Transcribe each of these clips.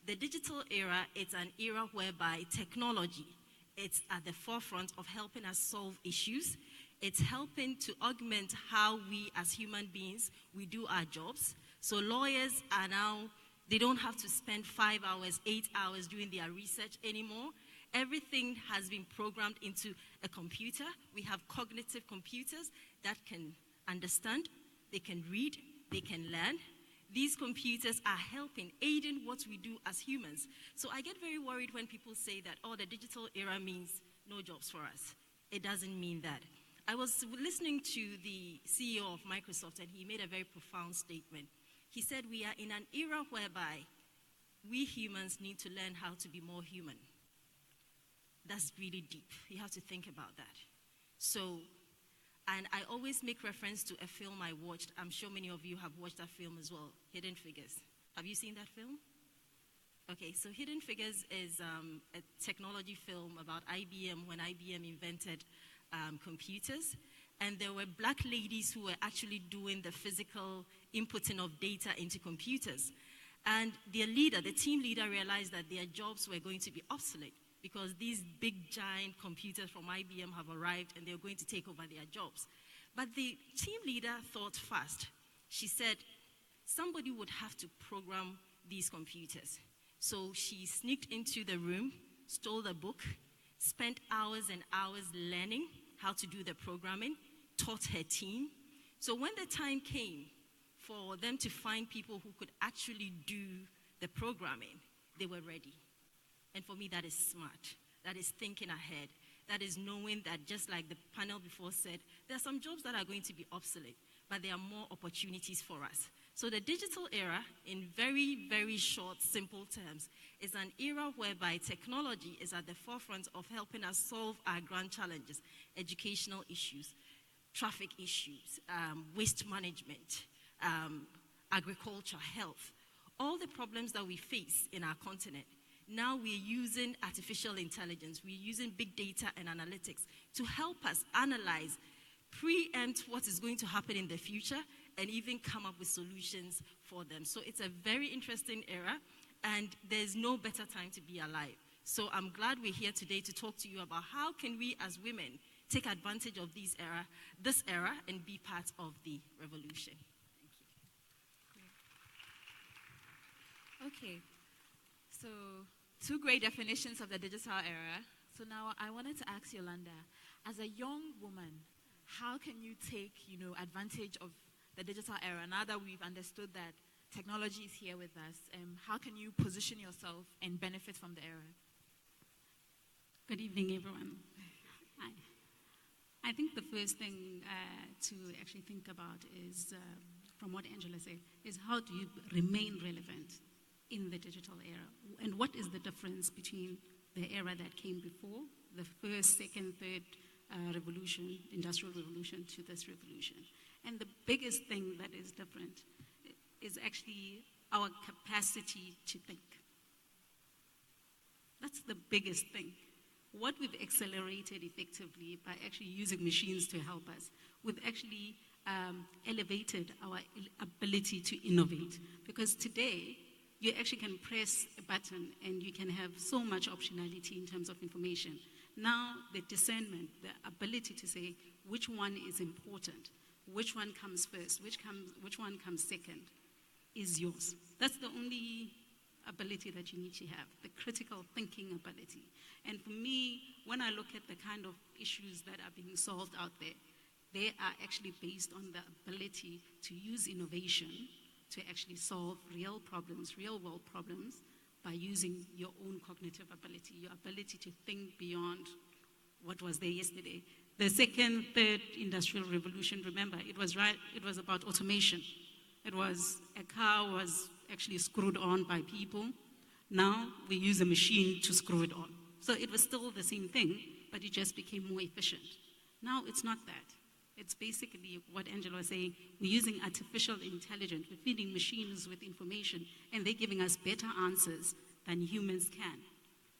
the digital era, it's an era whereby technology, it's at the forefront of helping us solve issues. It's helping to augment how we as human beings, we do our jobs. So lawyers are now, they don't have to spend 5 hours, 8 hours doing their research anymore. Everything has been programmed into a computer. We have cognitive computers that can understand, they can read, they can learn. These computers are helping, aiding what we do as humans. So I get very worried when people say that, oh, the digital era means no jobs for us. It doesn't mean that. I was listening to the CEO of Microsoft, and he made a very profound statement. He said, we are in an era whereby we humans need to learn how to be more human. That's really deep. You have to think about that. So, and I always make reference to a film I watched. I'm sure many of you have watched that film as well, Hidden Figures. Have you seen that film? Okay, so Hidden Figures is a technology film about IBM, when IBM invented computers. And there were black ladies who were actually doing the physical inputting of data into computers. And their leader, the team leader, realized that their jobs were going to be obsolete because these big giant computers from IBM have arrived and they're going to take over their jobs. But the team leader thought fast. She said, somebody would have to program these computers. So she sneaked into the room, stole the book, spent hours and hours learning how to do the programming, taught her team. So when the time came for them to find people who could actually do the programming, they were ready. And for me, that is smart. That is thinking ahead. That is knowing that, just like the panel before said, there are some jobs that are going to be obsolete, but there are more opportunities for us. So the digital era, in very, very short, simple terms, is an era whereby technology is at the forefront of helping us solve our grand challenges, educational issues, traffic issues, waste management, agriculture, health, all the problems that we face in our continent. Now we're using artificial intelligence, we're using big data and analytics to help us analyze, preempt what is going to happen in the future, and even come up with solutions for them. So it's a very interesting era, and there's no better time to be alive. So I'm glad we're here today to talk to you about how can we as women take advantage of this era, and be part of the revolution. Thank you. Okay, so 2 great definitions of the digital era. So now I wanted to ask Yolanda, as a young woman, how can you take, advantage of the digital era now that we've understood that technology is here with us? How can you position yourself and benefit from the era? Good evening, everyone. I think the first thing to actually think about is, from what Angela said, is how do you remain relevant in the digital era? And what is the difference between the era that came before, the first, second, third revolution, industrial revolution, to this revolution? And the biggest thing that is different is actually our capacity to think. That's the biggest thing. What we've accelerated effectively by actually using machines to help us, we've actually elevated our ability to innovate. Because today, you actually can press a button and you can have so much optionality in terms of information. Now, the discernment, the ability to say which one is important, which one comes first, which one comes second, is yours. That's the only ability that you need to have, the critical thinking ability. And for me, when I look at the kind of issues that are being solved out there, they are actually based on the ability to use innovation to actually solve real problems, real world problems, by using your own cognitive ability, your ability to think beyond what was there yesterday. The second, third industrial revolution, remember, it was about automation. It was, a car was actually screwed on by people. Now we use a machine to screw it on. So it was still the same thing, but it just became more efficient. Now it's not that. It's basically what Angela was saying. We're using artificial intelligence. We're feeding machines with information, and they're giving us better answers than humans can.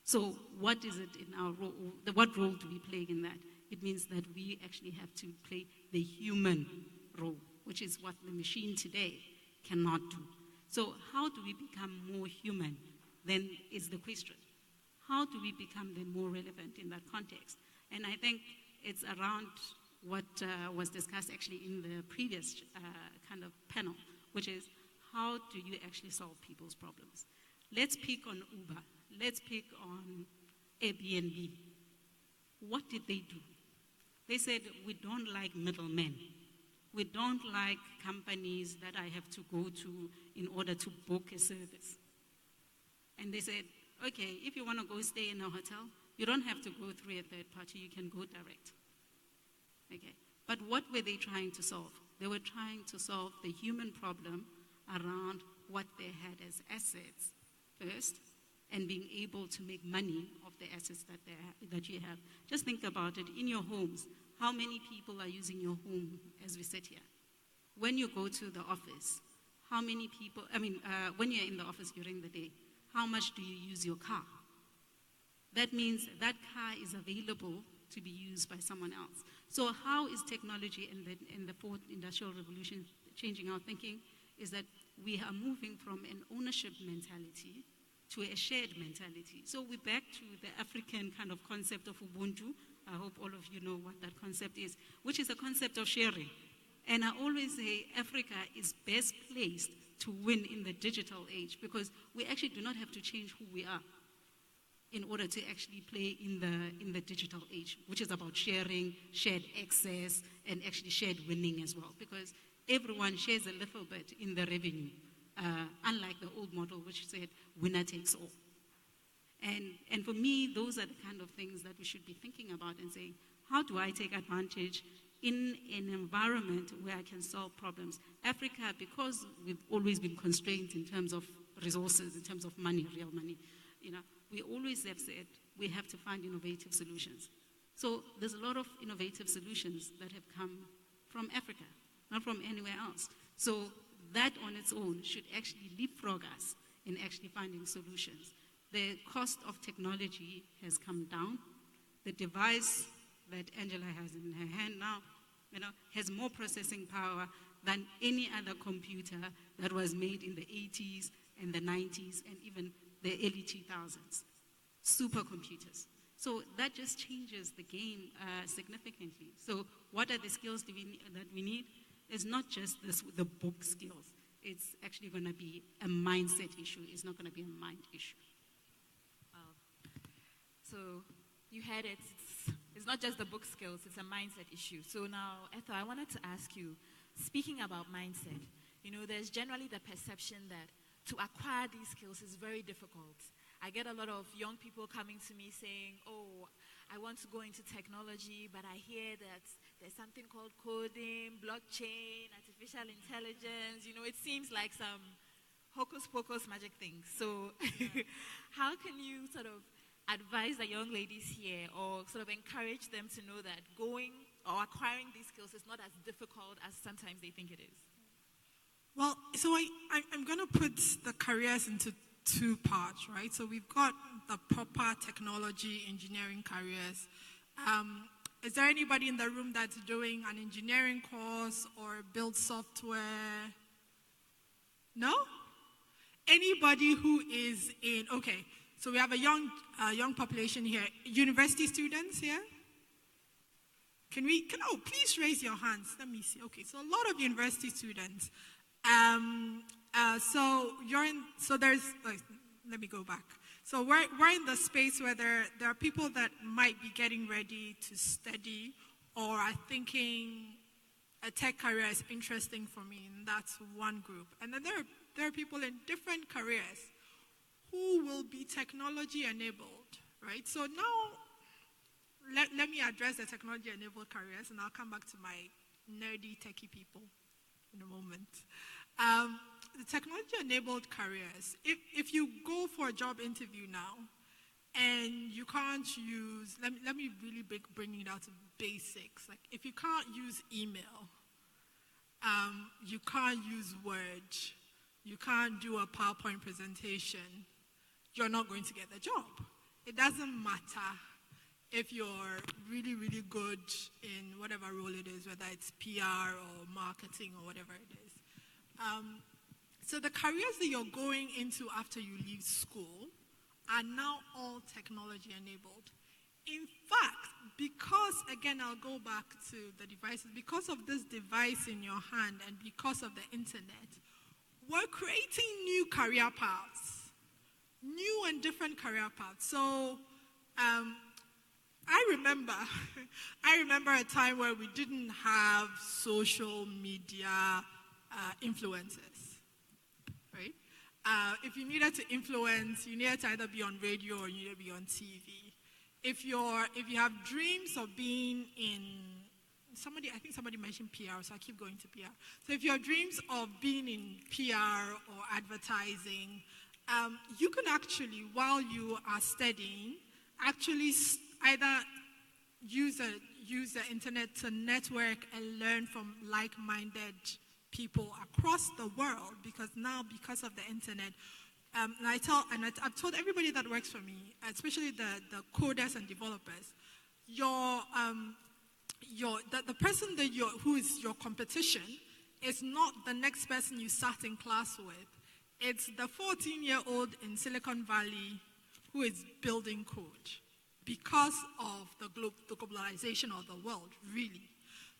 So what is it in our role? What role do we play in that? It means that we actually have to play the human role, which is what the machine today cannot do. So how do we become more human? then is the question. How do we become then more relevant in that context? And I think it's around what was discussed actually in the previous kind of panel, which is how do you actually solve people's problems? Let's pick on Uber. Let's pick on Airbnb. What did they do? They said, we don't like middlemen. We don't like companies that I have to go to in order to book a service. And they said, okay, if you want to go stay in a hotel, you don't have to go through a third party, you can go direct. Okay. But what were they trying to solve? They were trying to solve the human problem around what they had as assets first, and being able to make money of the assets that you have. Just think about it. In your homes, how many people are using your home as we sit here? When you go to the office, how many people, when you're in the office during the day, how much do you use your car? That means that car is available to be used by someone else. So how is technology in the fourth industrial revolution changing our thinking? Is that we are moving from an ownership mentality to a shared mentality. So we're back to the African kind of concept of Ubuntu. I hope all of you know what that concept is, which is a concept of sharing. And I always say Africa is best placed to win in the digital age because we actually do not have to change who we are in order to actually play in the digital age, which is about sharing, shared access, and actually shared winning as well, because everyone shares a little bit in the revenue, unlike the old model, which said winner takes all. And for me, those are the kind of things that we should be thinking about and saying, how do I take advantage in an environment where I can solve problems? Africa, because we've always been constrained in terms of resources, in terms of money, real money, we always have said we have to find innovative solutions. So there's a lot of innovative solutions that have come from Africa, not from anywhere else. So that on its own should actually leapfrog us in actually finding solutions. The cost of technology has come down. The device that Angela has in her hand now, has more processing power than any other computer that was made in the 80s and the 90s and even the early 2000s. Supercomputers. So that just changes the game significantly. So what are the skills that we need? It's not just the book skills. It's actually going to be a mindset issue. It's not going to be a mind issue. So you had it. It's not just the book skills. It's a mindset issue. So now, Ethel, I wanted to ask you, speaking about mindset, there's generally the perception that to acquire these skills is very difficult. I get a lot of young people coming to me saying, oh, I want to go into technology, but I hear that there's something called coding, blockchain, artificial intelligence. It seems like some hocus pocus magic things. So how can you sort of advise the young ladies here or sort of encourage them to know that going or acquiring these skills is not as difficult as sometimes they think it is? Well, so I'm going to put the careers into two parts, right? So we've got the proper technology, engineering careers. Is there anybody in the room that's doing an engineering course or build software? No? Anybody who is in, okay, so we have a young population here. University students here? Please raise your hands. Let me see. Okay, so a lot of university students. Let me go back. So we're in the space where there are people that might be getting ready to study or are thinking a tech career is interesting for me, and that's one group. And then there are people in different careers who will be technology enabled, right? So now let me address the technology enabled careers, and I'll come back to my nerdy techie people in a moment. The technology-enabled careers, if you go for a job interview now and you can't use, let me really bring it out to basics. Like if you can't use email, you can't use Word, you can't do a PowerPoint presentation, you're not going to get the job. It doesn't matter if you're really, really good in whatever role it is, whether it's PR or marketing or whatever it is. So the careers that you're going into after you leave school are now all technology enabled. In fact, because, again, I'll go back to the devices, because of this device in your hand and because of the internet, we're creating new career paths, new and different career paths. So I remember a time where we didn't have social media influencers, right? If you needed to influence, you needed to either be on radio or you needed to be on TV. If you have dreams of being in I think somebody mentioned PR, so I keep going to PR. So if you have dreams of being in PR or advertising, you can actually, while you are studying, actually either use the internet to network and learn from like-minded people across the world, because now, because of the internet, I've told everybody that works for me, especially the coders and developers, the person who is your competition is not the next person you sat in class with. It's the 14-year-old in Silicon Valley who is building code because of the globalization of the world, really.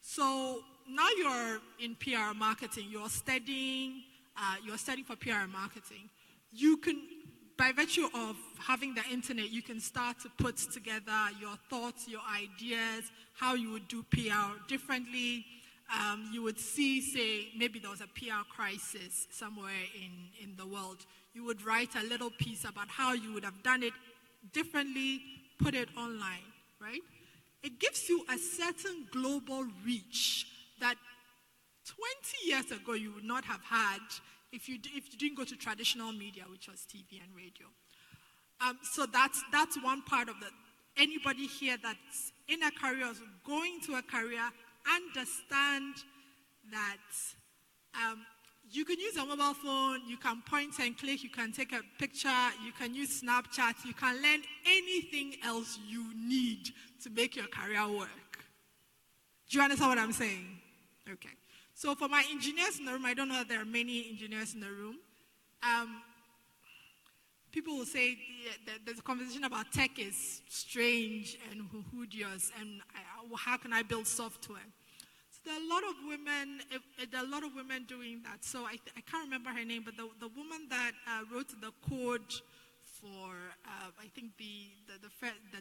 So now you're in PR marketing, you're studying for PR marketing. You can, by virtue of having the internet, you can start to put together your thoughts, your ideas, how you would do PR differently. You would see, say, maybe there was a PR crisis somewhere in the world. You would write a little piece about how you would have done it differently, put it online, right? It gives you a certain global reach that 20 years ago you would not have had if you didn't go to traditional media, which was TV and radio. So that's one part of anybody here that's in a career, going to a career, understand that you can use a mobile phone, you can point and click, you can take a picture, you can use Snapchat, you can learn anything else you need to make your career work. Do you understand what I'm saying? Okay. So for my engineers in the room, I don't know if there are many engineers in the room. People will say there's a conversation about tech is strange and hoodious, and how can I build software? So there are a lot of women doing that. So I can't remember her name, but the woman that wrote the code for I think the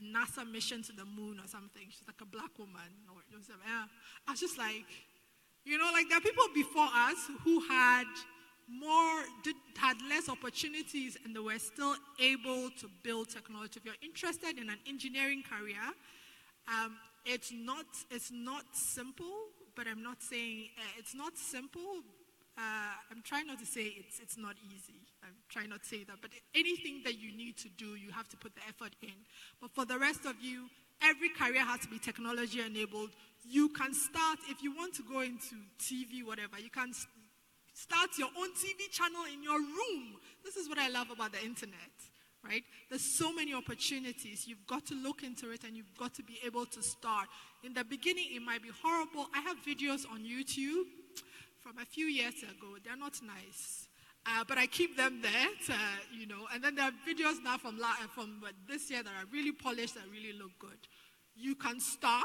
NASA mission to the moon or something. She's like a black woman. I was just like, there are people before us who had less opportunities, and they were still able to build technology. If you're interested in an engineering career, it's not simple, but I'm not saying it's not simple. I'm trying not to say it's not easy. I'm trying not to say that, but anything that you need to do, you have to put the effort in. But for the rest of you, every career has to be technology enabled. You can start, if you want to go into TV, whatever, you can start your own TV channel in your room. This is what I love about the internet, right? There's so many opportunities. You've got to look into it, and you've got to be able to start. In the beginning, it might be horrible. I have videos on YouTube from a few years ago. They're not nice, but I keep them there, and then there are videos now from this year that are really polished, that really look good. You can start.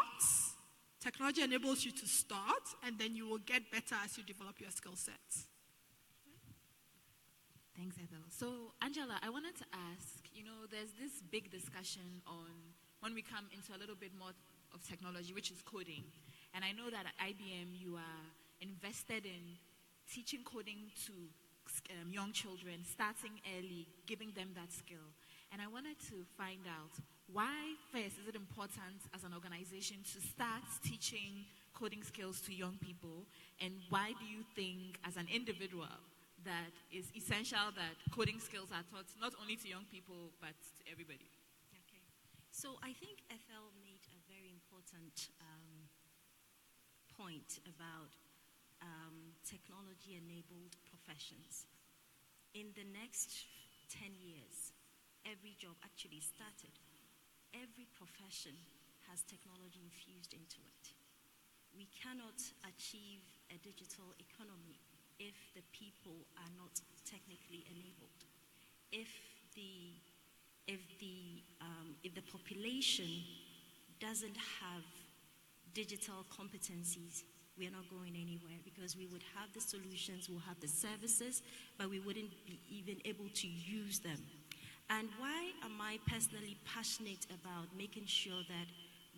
Technology enables you to start, and then you will get better as you develop your skill sets. Thanks, Ethel. So, Angela, I wanted to ask, there's this big discussion on when we come into a little bit more of technology, which is coding. And I know that at IBM, you are invested in teaching coding to young children, starting early, giving them that skill. And I wanted to find out, why first is it important as an organization to start teaching coding skills to young people? And why do you think, as an individual, that it's essential that coding skills are taught not only to young people, but to everybody? Okay. So I think Ethel made a very important point about technology-enabled professions. In the next 10 years, every job actually started. Every profession has technology infused into it. We cannot achieve a digital economy if the people are not technically enabled. If if the population doesn't have digital competencies, we are not going anywhere, because we would have the solutions, we'll have the services, but we wouldn't be even able to use them. And why am I personally passionate about making sure that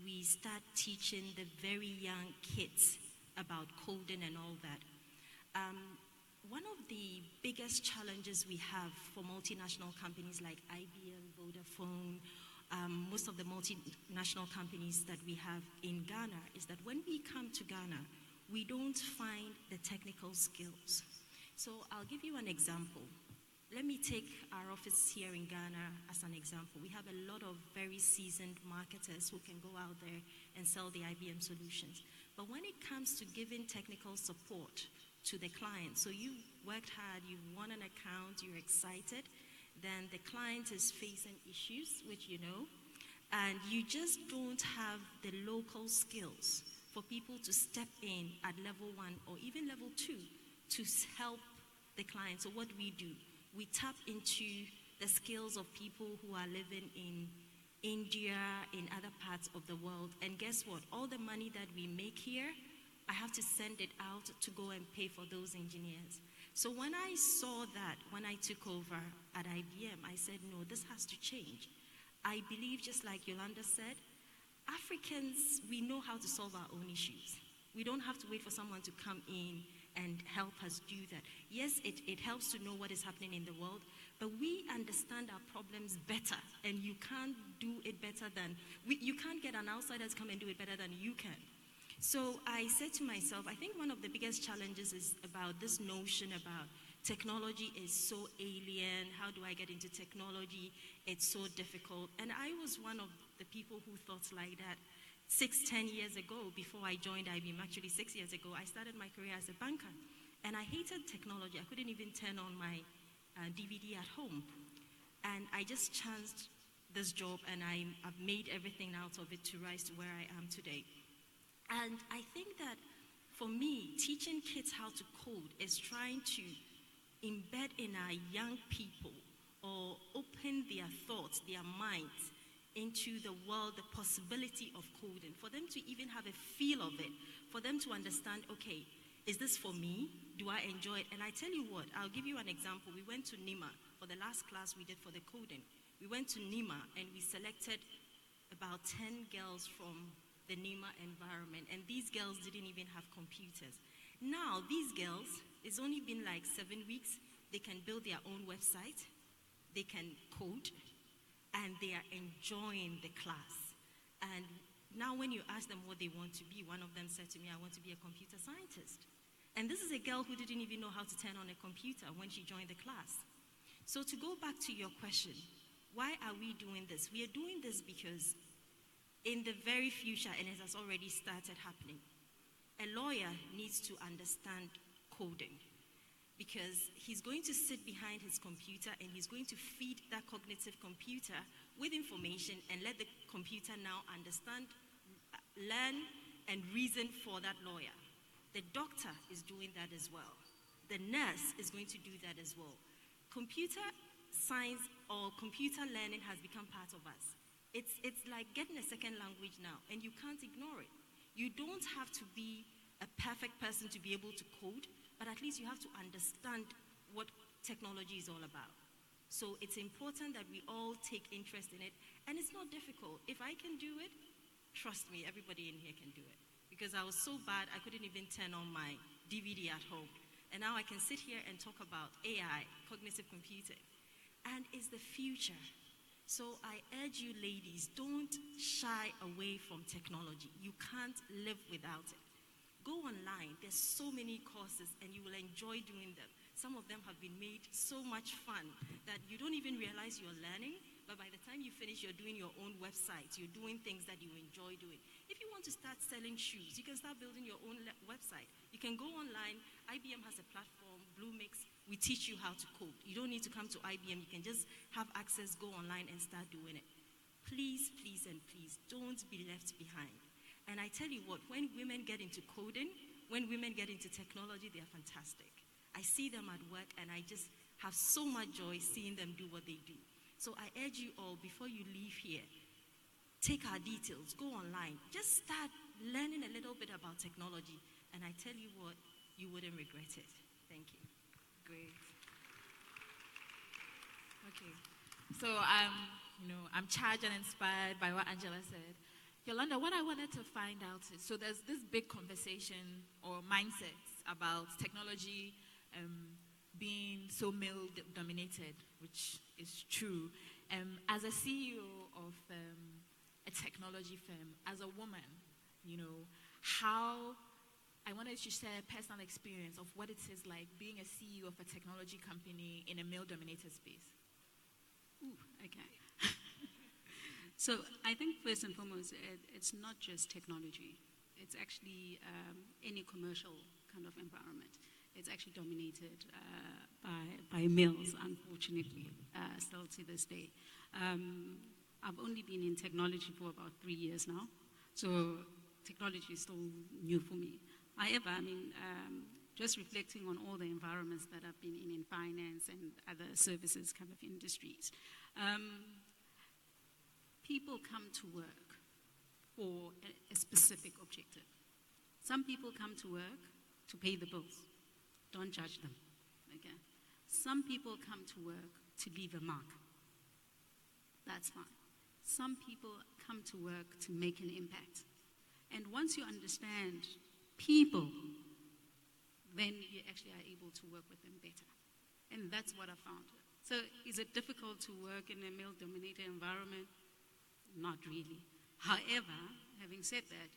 we start teaching the very young kids about coding and all that? One of the biggest challenges we have for multinational companies like IBM, Vodafone, most of the multinational companies that we have in Ghana, is that when we come to Ghana, we don't find the technical skills. So I'll give you an example. Let me take our office here in Ghana as an example. We have a lot of very seasoned marketers who can go out there and sell the IBM solutions. But when it comes to giving technical support to the client, so you worked hard, you won an account, you're excited, then the client is facing issues, which you know, and you just don't have the local skills for people to step in at level 1 or even level 2 to help the client. So what we do, we tap into the skills of people who are living in India, in other parts of the world. And guess what? All the money that we make here, I have to send it out to go and pay for those engineers. So when I saw that, when I took over at IBM, I said, no, this has to change. I believe, just like Yolanda said, Africans, we know how to solve our own issues. We don't have to wait for someone to come in and help us do that. Yes, it helps to know what is happening in the world, but we understand our problems better, and you can't do it better than, you can't get an outsider to come and do it better than you can. So I said to myself, I think one of the biggest challenges is about this notion about technology is so alien. How do I get into technology? It's so difficult. And I was one of the people who thought like that 10 years ago, before I joined IBM, actually 6 years ago. I started my career as a banker, and I hated technology. I couldn't even turn on my DVD at home. And I just chanced this job, and I've made everything out of it to rise to where I am today. And I think that for me, teaching kids how to code is trying to embed in our young people, or open their thoughts, their minds, into the world, the possibility of coding, for them to even have a feel of it, for them to understand, okay, is this for me? Do I enjoy it? And I tell you what, I'll give you an example. We went to NIMA for the last class we did for the coding. We went to NIMA and we selected about 10 girls from the NIMA environment, and these girls didn't even have computers. Now, these girls, it's only been like 7 weeks, they can build their own website, they can code, and they are enjoying the class. And now when you ask them what they want to be, one of them said to me, I want to be a computer scientist. And this is a girl who didn't even know how to turn on a computer when she joined the class. So to go back to your question, why are we doing this? We are doing this because in the very future, and it has already started happening, a lawyer needs to understand coding, because he's going to sit behind his computer and he's going to feed that cognitive computer with information and let the computer now understand, learn, and reason for that lawyer. The doctor is doing that as well. The nurse is going to do that as well. Computer science or computer learning has become part of us. It's like getting a second language now, and you can't ignore it. You don't have to be a perfect person to be able to code, but at least you have to understand what technology is all about. So it's important that we all take interest in it, and it's not difficult. If I can do it, trust me, everybody in here can do it. Because I was so bad, I couldn't even turn on my DVD at home. And now I can sit here and talk about AI, cognitive computing, and it's the future. So I urge you ladies, don't shy away from technology. You can't live without it. Go online. There's so many courses, and you will enjoy doing them. Some of them have been made so much fun that you don't even realize you're learning, but by the time you finish, you're doing your own website. You're doing things that you enjoy doing. If you want to start selling shoes, you can start building your own website. You can go online. IBM has a platform, Bluemix. We teach you how to code. You don't need to come to IBM. You can just have access, go online, and start doing it. Please, please, and please, don't be left behind. And I tell you what, when women get into coding, when women get into technology, they are fantastic. I see them at work, and I just have so much joy seeing them do what they do. So I urge you all, before you leave here, take our details, go online, just start learning a little bit about technology, and I tell you what, you wouldn't regret it. Thank you. Great. Okay. So I'm charged and inspired by what Angela said. Yolanda, what I wanted to find out is, so there's this big conversation or mindsets about technology being so male-dominated, which is true. As a CEO of a technology firm, as a woman, how I wanted to share a personal experience of what it is like being a CEO of a technology company in a male-dominated space. Ooh, okay. So I think first and foremost, it's not just technology. It's actually any commercial kind of environment. It's actually dominated by males, unfortunately, still to this day. I've only been in technology for about 3 years now, so technology is still new for me. However, just reflecting on all the environments that I've been in finance and other services kind of industries, people come to work for a specific objective. Some people come to work to pay the bills. Don't judge them. Okay? Some people come to work to leave a mark. That's fine. Some people come to work to make an impact. And once you understand people, then you actually are able to work with them better. And that's what I found. So is it difficult to work in a male-dominated environment? Not really. However, having said that,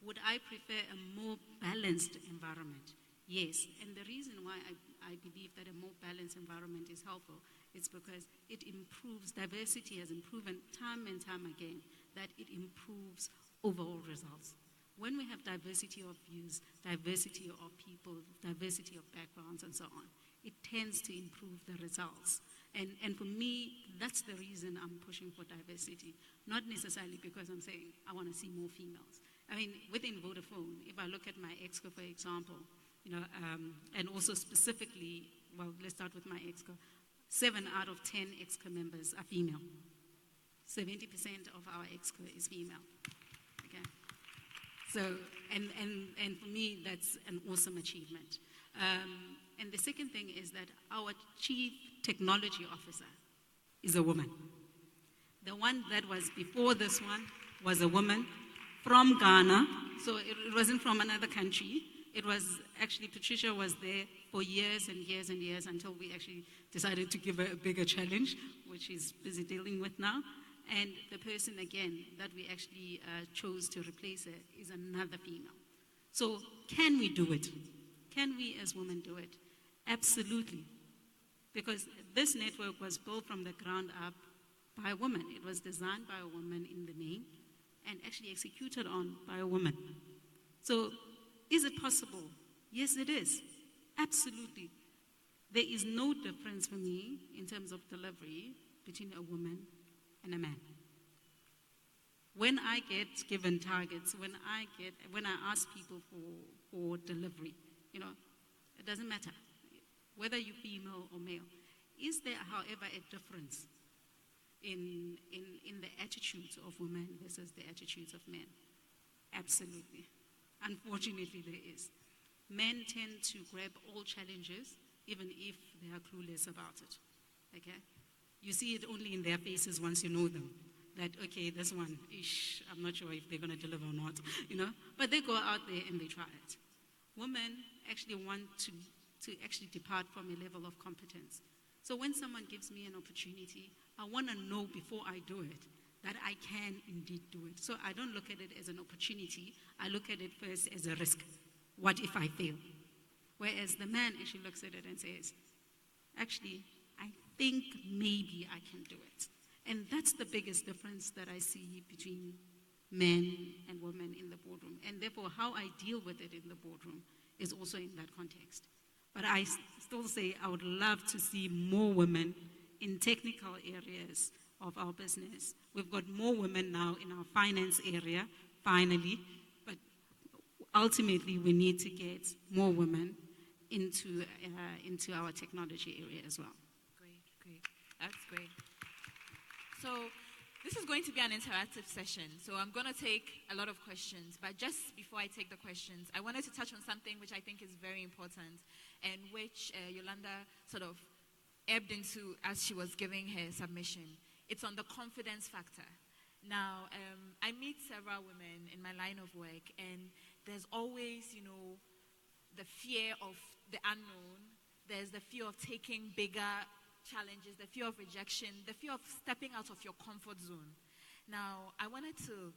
would I prefer a more balanced environment? Yes. And the reason why I believe that a more balanced environment is helpful is because it improves, diversity has proven time and time again that it improves overall results. When we have diversity of views, diversity of people, diversity of backgrounds and so on, it tends to improve the results. And for me, that's the reason I'm pushing for diversity. Not necessarily because I'm saying I want to see more females. Within Vodafone, if I look at my EXCO, for example, and also specifically, well, let's start with my EXCO. 7 out of 10 EXCO members are female. 70% of our EXCO is female. Okay. So, and for me, that's an awesome achievement. And the second thing is that our chief technology officer is a woman. The one that was before this one was a woman from Ghana, so it wasn't from another country. It was actually, Patricia was there for years and years and years until we actually decided to give her a bigger challenge, which she's busy dealing with now. And the person, again, that we actually chose to replace her is another female. So can we do it? Can we as women do it? Absolutely. Because this network was built from the ground up by a woman. It was designed by a woman in the main and actually executed on by a woman. So is it possible? Yes, it is. Absolutely. There is no difference for me in terms of delivery between a woman and a man. When I get given targets, when I ask people for delivery, it doesn't matter whether you're female or male. Is there, however, a difference in the attitudes of women versus the attitudes of men? Absolutely. Unfortunately, there is. Men tend to grab all challenges, even if they are clueless about it. Okay? You see it only in their faces once you know them. That, okay, this one, I'm not sure if they're going to deliver or not, But they go out there and they try it. Women actually want to actually depart from a level of competence. So when someone gives me an opportunity, I want to know before I do it that I can indeed do it. So I don't look at it as an opportunity. I look at it first as a risk. What if I fail? Whereas the man actually looks at it and says, actually, I think maybe I can do it. And that's the biggest difference that I see between men and women in the boardroom. And therefore, how I deal with it in the boardroom is also in that context. But I still say I would love to see more women in technical areas of our business. We've got more women now in our finance area, finally. But ultimately, we need to get more women into our technology area as well. Great. That's great. So this is going to be an interactive session. So I'm going to take a lot of questions. But just before I take the questions, I wanted to touch on something which I think is very important and which Yolanda sort of ebbed into as she was giving her submission. It's on the confidence factor. Now, I meet several women in my line of work, and there's always, the fear of the unknown. There's the fear of taking bigger challenges, the fear of rejection, the fear of stepping out of your comfort zone. Now, I wanted to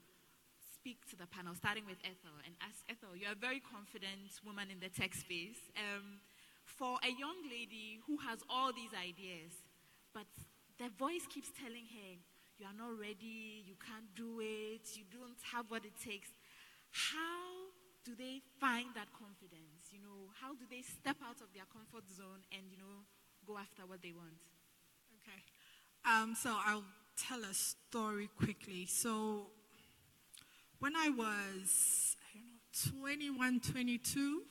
speak to the panel, starting with Ethel, and ask Ethel, you're a very confident woman in the tech space. For a young lady who has all these ideas, but the voice keeps telling her, you are not ready, you can't do it, you don't have what it takes. How do they find that confidence? How do they step out of their comfort zone and, go after what they want? Okay. So I'll tell a story quickly. So when I was, 21, 22,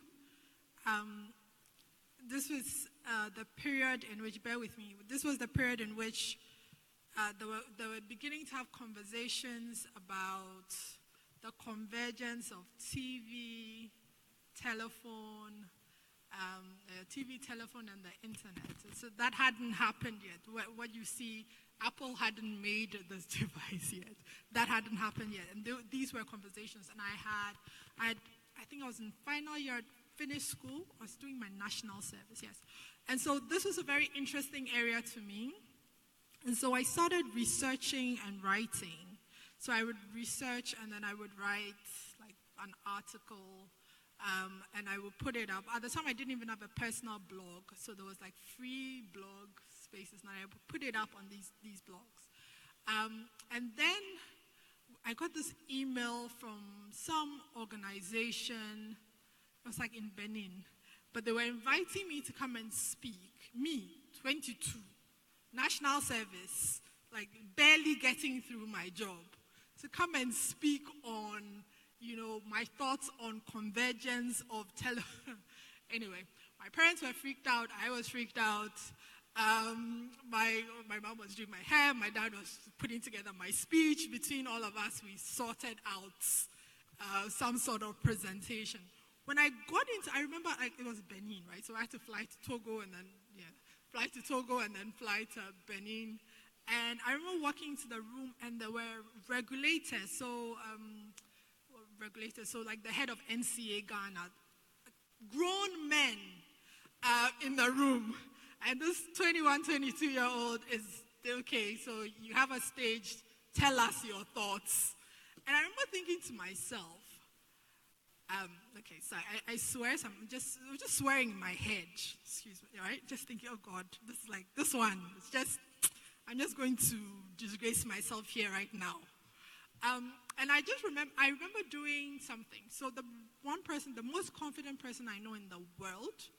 this was the period in which, bear with me, this was the period in which they were beginning to have conversations about the convergence of TV, telephone, and the internet. So that hadn't happened yet. What you see, Apple hadn't made this device yet. That hadn't happened yet. And these were conversations. And I think I was in final year, finished school. I was doing my national service, yes. And so this was a very interesting area to me. And so I started researching and writing. So I would research and then I would write like an article and I would put it up. At the time I didn't even have a personal blog, so there was like free blog spaces and I would put it up on these blogs. And then I got this email from some organization, it was like in Benin, but they were inviting me to come and speak, me, 22. National service, like barely getting through my job, to come and speak on, my thoughts on convergence of Anyway, my parents were freaked out. I was freaked out. My mom was doing my hair. My dad was putting together my speech. Between all of us, we sorted out some sort of presentation. When I got into, I remember it was Benin, right? So I had to fly to Togo and then, fly to Togo and then fly to Benin. And I remember walking into the room and there were regulators. So like the head of NCA Ghana, grown men in the room. And this 21, 22-year-old is, okay, so you have a stage, tell us your thoughts. And I remember thinking to myself, okay, so I swear, I'm just swearing in my head, excuse me, right? Just thinking, oh God, this is like, this one, I'm just going to disgrace myself here right now. And I remember doing something. So the most confident person I know in the world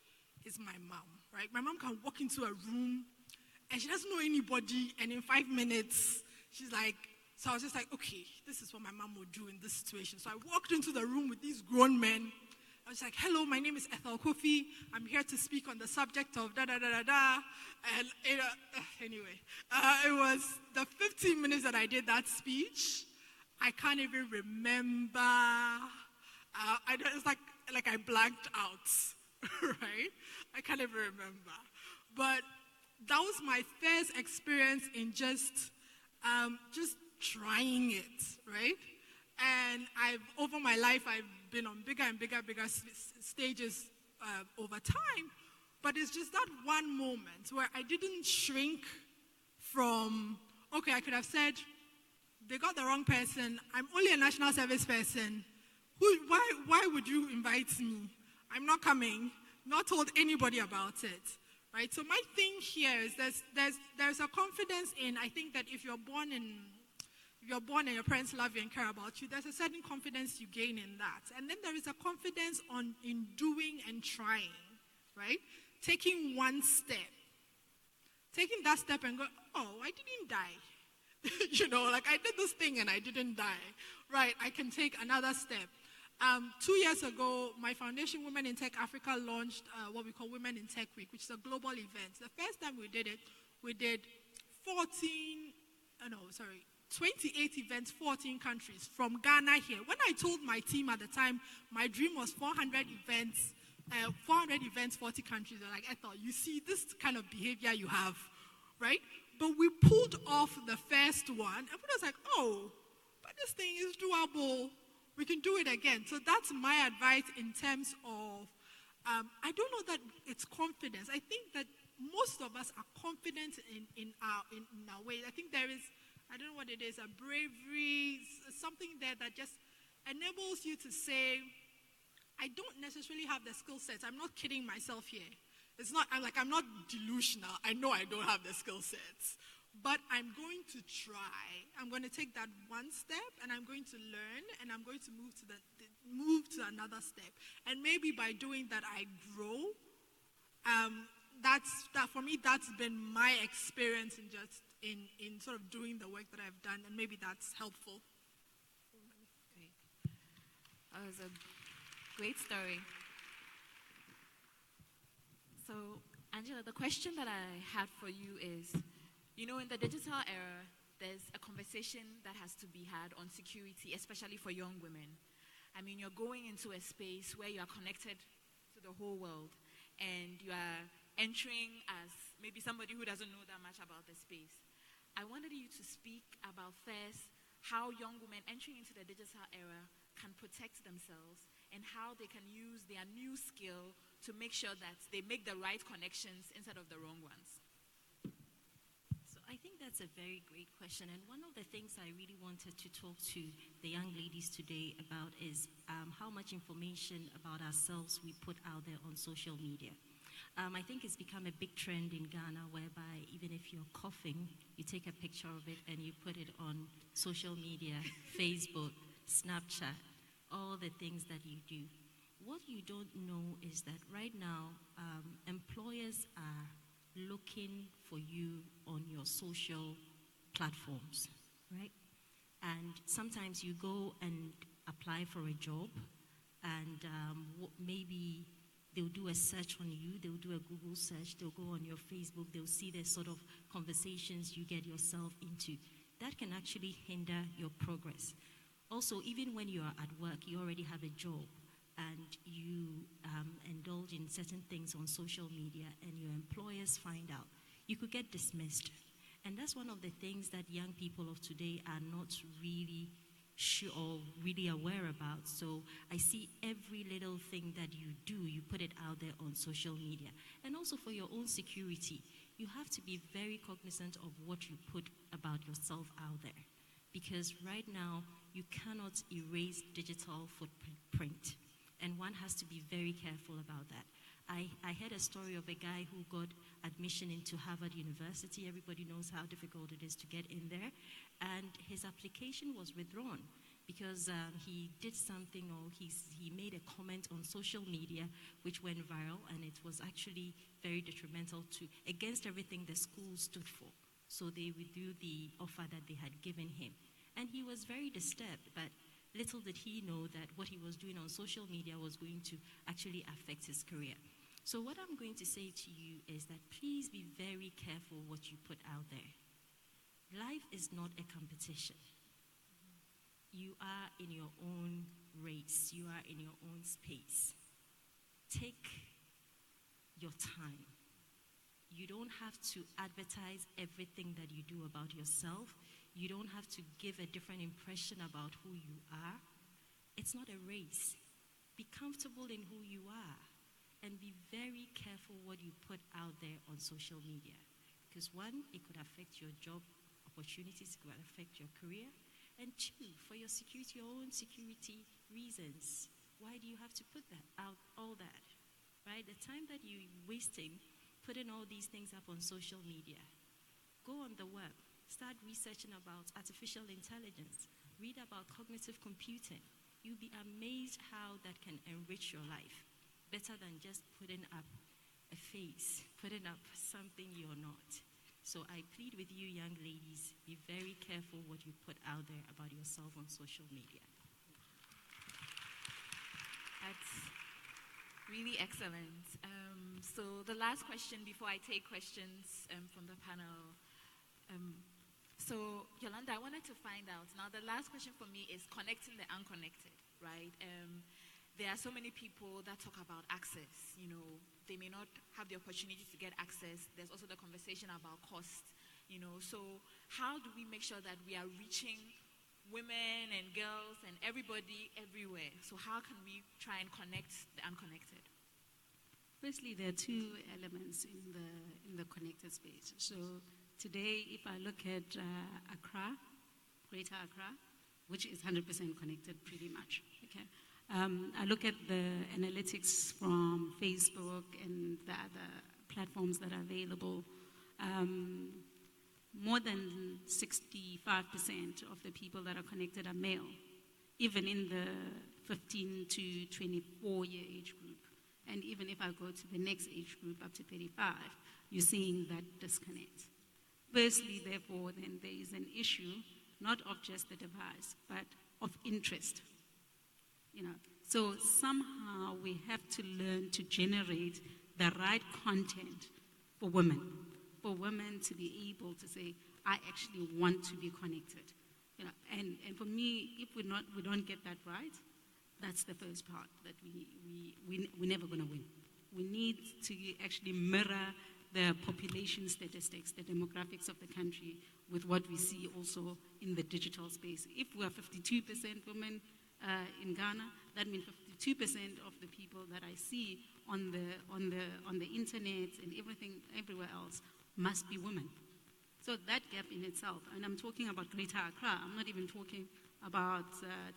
is my mom, right? My mom can walk into a room and she doesn't know anybody, and in 5 minutes, she's like, so I was just like, okay, this is what my mom would do in this situation. So I walked into the room with these grown men. I was like, hello, my name is Ethel Cofie. I'm here to speak on the subject of da-da-da-da-da. And anyway, it was the 15 minutes that I did that speech. I can't even remember. It's like I blanked out, right? I can't even remember. But that was my first experience in just trying it, right? And over my life, I've been on bigger and bigger stages over time. But it's just that one moment where I didn't shrink from, okay, I could have said, they got the wrong person. I'm only a national service person. Why would you invite me? I'm not coming. Not told anybody about it, right? So my thing here is there's a confidence in, I think that if you're born and your parents love you and care about you, there's a certain confidence you gain in that. And then there is a confidence in doing and trying, right? Taking one step. Taking that step and go, oh, I didn't die. Like I did this thing and I didn't die. Right, I can take another step. 2 years ago, my foundation, Women in Tech Africa, launched what we call Women in Tech Week, which is a global event. The first time we did it, we did 14 28 events, 14 countries from Ghana here. When I told my team at the time, my dream was 400 events, 40 countries. They're like, Ethel, you see this kind of behavior you have, right? But we pulled off the first one, and everybody was like, oh, but this thing is doable. We can do it again. So that's my advice in terms of, I don't know that it's confidence. I think that most of us are confident in our way. I think there is, I don't know what it is, a bravery, something there that just enables you to say, I don't necessarily have the skill sets. I'm not kidding myself here. I'm not delusional. I know I don't have the skill sets. But I'm going to try. I'm going to take that one step, and I'm going to learn, and I'm going to move to another step. And maybe by doing that, I grow. For me, that's been my experience in sort of doing the work that I've done, and maybe that's helpful. Great. That was a great story. So, Angela, the question that I had for you is, in the digital era, there's a conversation that has to be had on security, especially for young women. I mean, you're going into a space where you are connected to the whole world, and you are entering as maybe somebody who doesn't know that much about the space. I wanted you to speak about first how young women entering into the digital era can protect themselves and how they can use their new skill to make sure that they make the right connections instead of the wrong ones. So I think that's a very great question. And one of the things I really wanted to talk to the young ladies today about is how much information about ourselves we put out there on social media. I think it's become a big trend in Ghana whereby even if you're coughing, you take a picture of it and you put it on social media, Facebook, Snapchat, all the things that you do. What you don't know is that right now, employers are looking for you on your social platforms, right? And sometimes you go and apply for a job, and maybe they'll do a search on you, they'll do a Google search, they'll go on your Facebook, they'll see the sort of conversations you get yourself into. That can actually hinder your progress. Also, even when you are at work, you already have a job, and you indulge in certain things on social media, and your employers find out, you could get dismissed. And that's one of the things that young people of today are not really sure or really aware about. So I see every little thing that you do, you put it out there on social media. And also for your own security, you have to be very cognizant of what you put about yourself out there. Because right now, you cannot erase digital footprint. And one has to be very careful about that. I heard a story of a guy who got admission into Harvard University. Everybody knows how difficult it is to get in there. And his application was withdrawn because he did something, or he made a comment on social media which went viral, and it was actually very detrimental against everything the school stood for. So they withdrew the offer that they had given him. And he was very disturbed, but little did he know that what he was doing on social media was going to actually affect his career. So what I'm going to say to you is that please be very careful what you put out there. Life is not a competition. You are in your own race. You are in your own space. Take your time. You don't have to advertise everything that you do about yourself. You don't have to give a different impression about who you are. It's not a race. Be comfortable in who you are, and be very careful what you put out there on social media. Because one, it could affect your job opportunities, it could affect your career. And two, for your security, your own security reasons, why do you have to put that out, all that, right? The time that you're wasting putting all these things up on social media, go on the web, start researching about artificial intelligence, read about cognitive computing. You'll be amazed how that can enrich your life, better than just putting up a face, putting up something you're not. So I plead with you, young ladies, be very careful what you put out there about yourself on social media. That's really excellent. So the last question before I take questions from the panel. So, Yolanda, I wanted to find out. Now, the last question for me is connecting the unconnected, right? There are so many people that talk about access. You know, they may not have the opportunity to get access. There's also the conversation about cost, you know. So, how do we make sure that we are reaching women and girls and everybody everywhere? So, how can we try and connect the unconnected? Firstly, there are two elements in the connected space. So today, if I look at Accra, Greater Accra, which is 100% connected pretty much, okay? I look at the analytics from Facebook and the other platforms that are available. More than 65% of the people that are connected are male, even in the 15 to 24-year age group. And even if I go to the next age group, up to 35, you're seeing that disconnect. Firstly, therefore, then there is an issue, not of just the device, but of interest. You know, so somehow we have to learn to generate the right content for women to be able to say, I actually want to be connected. You know, and for me, if we don't get that right, that's the first part that we're never going to win. We need to actually mirror the population statistics, the demographics of the country, with what we see also in the digital space. If we are 52% women in Ghana, that means 52% of the people that I see on the internet and everything everywhere else must be women. So that gap in itself, and I'm talking about Greater Accra, I'm not even talking about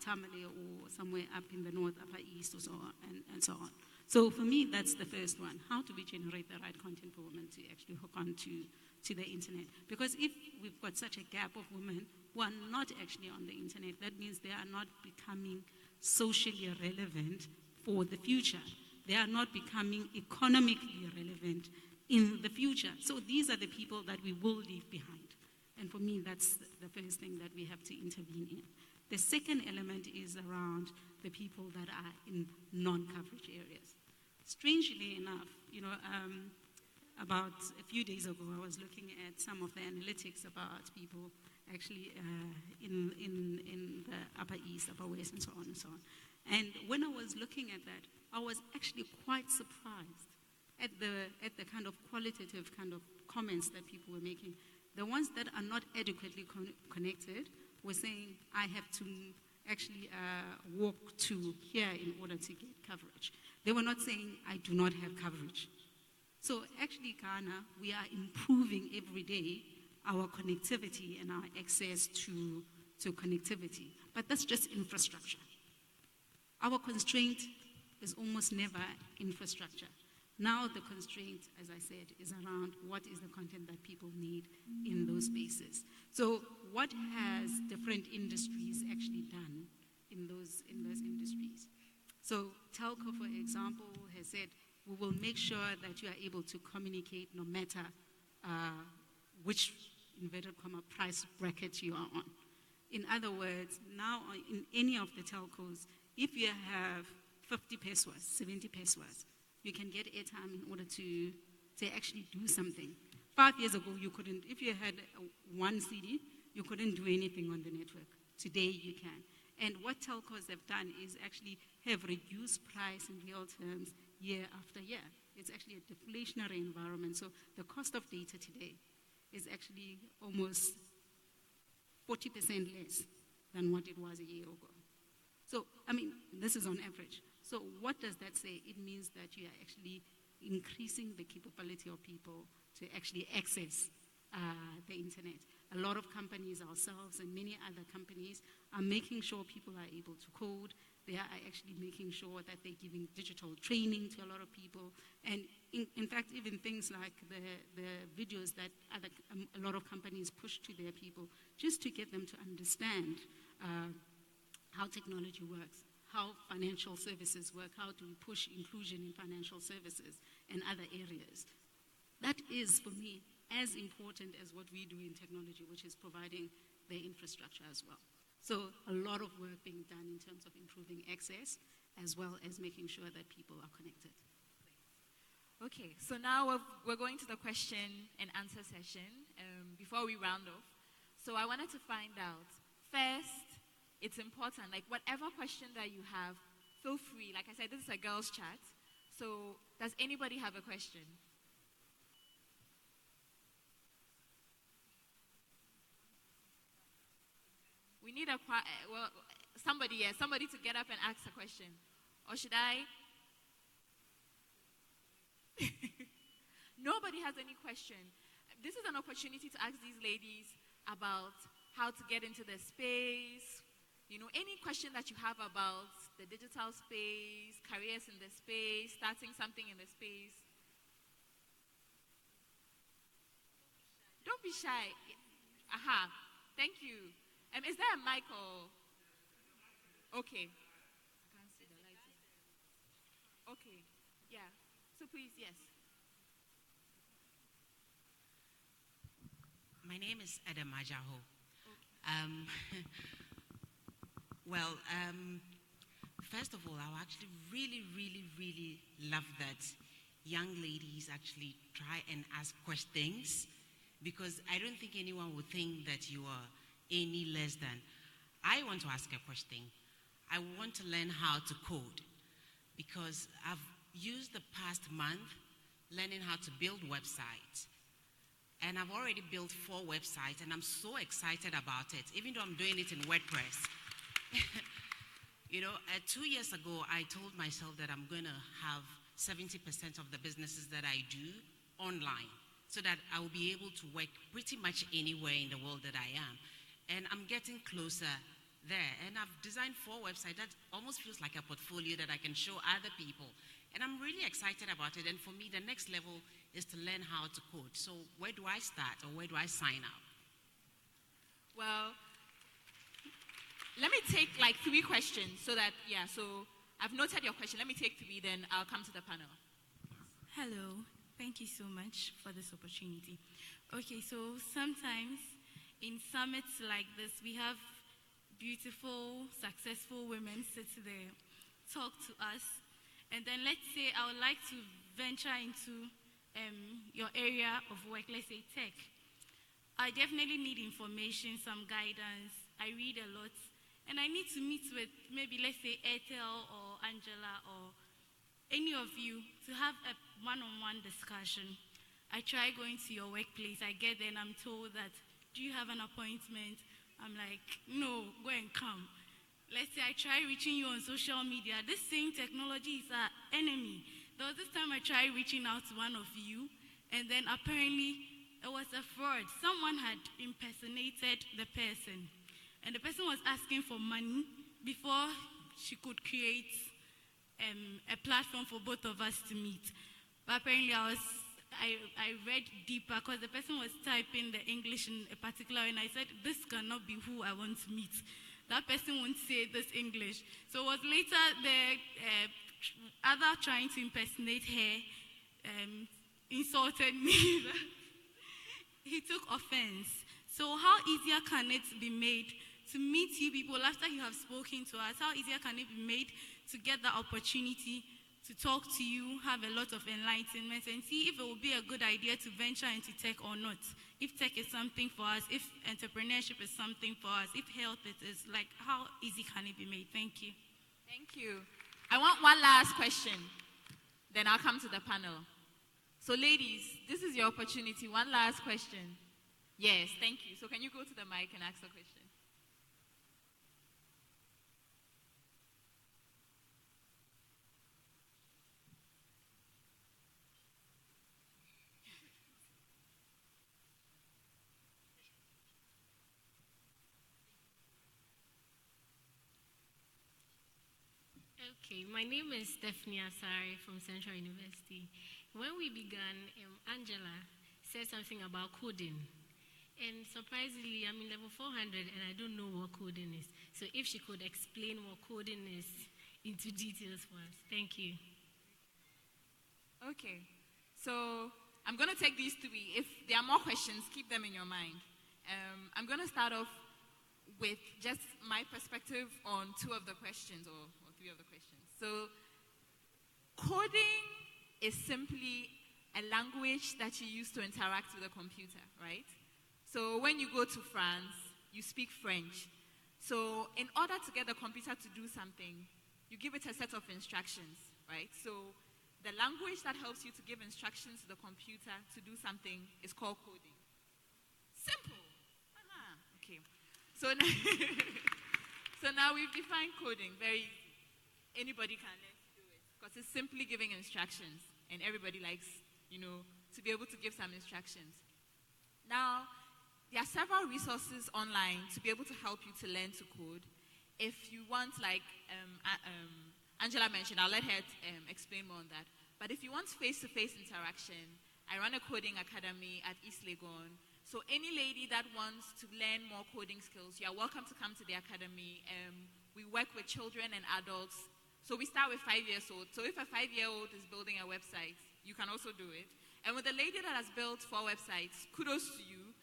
Tamale or somewhere up in the north, upper east, or so on, and so on. So for me, that's the first one. How do we generate the right content for women to actually hook on to the internet? Because if we've got such a gap of women who are not actually on the internet, that means they are not becoming socially relevant for the future. They are not becoming economically relevant in the future. So these are the people that we will leave behind. And for me, that's the first thing that we have to intervene in. The second element is around the people that are in non-coverage areas. Strangely enough, you know, about a few days ago, I was looking at some of the analytics about people actually in the Upper East, Upper West, and so on and so on. And when I was looking at that, I was actually quite surprised at the kind of qualitative kind of comments that people were making. The ones that are not adequately connected were saying, I have to actually walk to here in order to get coverage. They were not saying, I do not have coverage. So actually, Ghana, we are improving every day our connectivity and our access to connectivity. But that's just infrastructure. Our constraint is almost never infrastructure. Now the constraint, as I said, is around what is the content that people need in those spaces. So what has different industries actually done in those industries? So telco, for example, has said, we will make sure that you are able to communicate no matter which, inverted comma, price bracket you are on. In other words, now in any of the telcos, if you have 50 pesos, 70 pesos, you can get airtime in order to actually do something. 5 years ago, you couldn't. If you had one CD, you couldn't do anything on the network. Today, you can. And what telcos have done is actually have reduced price in real terms year after year. It's actually a deflationary environment. So the cost of data today is actually almost 40% less than what it was a year ago. So, I mean, this is on average. So what does that say? It means that you are actually increasing the capability of people to actually access the internet. A lot of companies, ourselves and many other companies, are making sure people are able to code. They are actually making sure that they're giving digital training to a lot of people. And in fact, even things like the videos that a lot of companies push to their people, just to get them to understand how technology works, how financial services work, how to push inclusion in financial services and other areas. That is, for me, as important as what we do in technology, which is providing the infrastructure as well. So a lot of work being done in terms of improving access, as well as making sure that people are connected. Okay, so now we're going to the question and answer session before we round off. So I wanted to find out, first, it's important, like whatever question that you have, feel free. Like I said, this is a girls' chat. So does anybody have a question? We need somebody to get up and ask a question. Or should I? Nobody has any question. This is an opportunity to ask these ladies about how to get into the space. You know, any question that you have about the digital space, careers in the space, starting something in the space. Don't be shy. Aha. Thank you. Is there a mic or? Okay. I can't see the light. Okay. Yeah. So please, yes. My name is Edem Ajaho. Okay. First of all, I actually really love that young ladies actually try and ask questions, because I don't think anyone would think that you are any less than. I want to ask a question. I want to learn how to code, because I've used the past month learning how to build websites. And I've already built 4 websites, and I'm so excited about it, even though I'm doing it in WordPress. 2 years ago, I told myself that I'm going to have 70% of the businesses that I do online, so that I will be able to work pretty much anywhere in the world that I am. And I'm getting closer there. And I've designed 4 websites that almost feels like a portfolio that I can show other people. And I'm really excited about it. And for me, the next level is to learn how to code. So where do I start, or where do I sign up? Well, let me take like 3 questions so I've noted your question. Let me take 3, then I'll come to the panel. Hello. Thank you so much for this opportunity. Okay, so sometimes in summits like this, we have beautiful, successful women sit there, talk to us, and then let's say I would like to venture into your area of work, let's say tech. I definitely need information, some guidance. I read a lot, and I need to meet with maybe, let's say, Ethel or Angela or any of you to have a one-on-one discussion. I try going to your workplace. I get there and I'm told that, do you have an appointment? I'm like, no, go and come. Let's say I try reaching you on social media. This same technology is our enemy. There was this time I tried reaching out to one of you, and then apparently it was a fraud. Someone had impersonated the person, and the person was asking for money before she could create a platform for both of us to meet. But apparently I read deeper, because the person was typing the English in a particular way, and I said, this cannot be who I want to meet. That person won't say this English. So it was later the other trying to impersonate her insulted me. He took offense. So how easier can it be made to meet you people after you have spoken to us? How easier can it be made to get the opportunity to talk to you, have a lot of enlightenment, and see if it will be a good idea to venture into tech or not? If tech is something for us, if entrepreneurship is something for us, if health it is, like, how easy can it be made? Thank you. Thank you. I want one last question, then I'll come to the panel. So ladies, this is your opportunity. One last question. Yes, thank you. So can you go to the mic and ask the question? Okay, my name is Stephanie Asari from Central University. When we began, Angela said something about coding. And surprisingly, I'm in level 400 and I don't know what coding is. So if she could explain what coding is into details for us. Thank you. Okay, so I'm going to take these 3. If there are more questions, keep them in your mind. I'm going to start off with just my perspective on 2 of the questions, or 3 of the questions. So coding is simply a language that you use to interact with a computer, right? So when you go to France, you speak French. So in order to get the computer to do something, you give it a set of instructions, right? So the language that helps you to give instructions to the computer to do something is called coding. Simple. Okay. So now, so now we've defined coding. Anybody can learn to do it because it's simply giving instructions, and everybody likes, to be able to give some instructions. Now, there are several resources online to be able to help you to learn to code. If you want, like Angela mentioned, I'll let her explain more on that. But if you want face-to-face interaction, I run a coding academy at East Legon. So any lady that wants to learn more coding skills, you are welcome to come to the academy. We work with children and adults. So we start with 5 years old. So if a 5-year-old is building a website, you can also do it. And with the lady that has built 4 websites, kudos to you.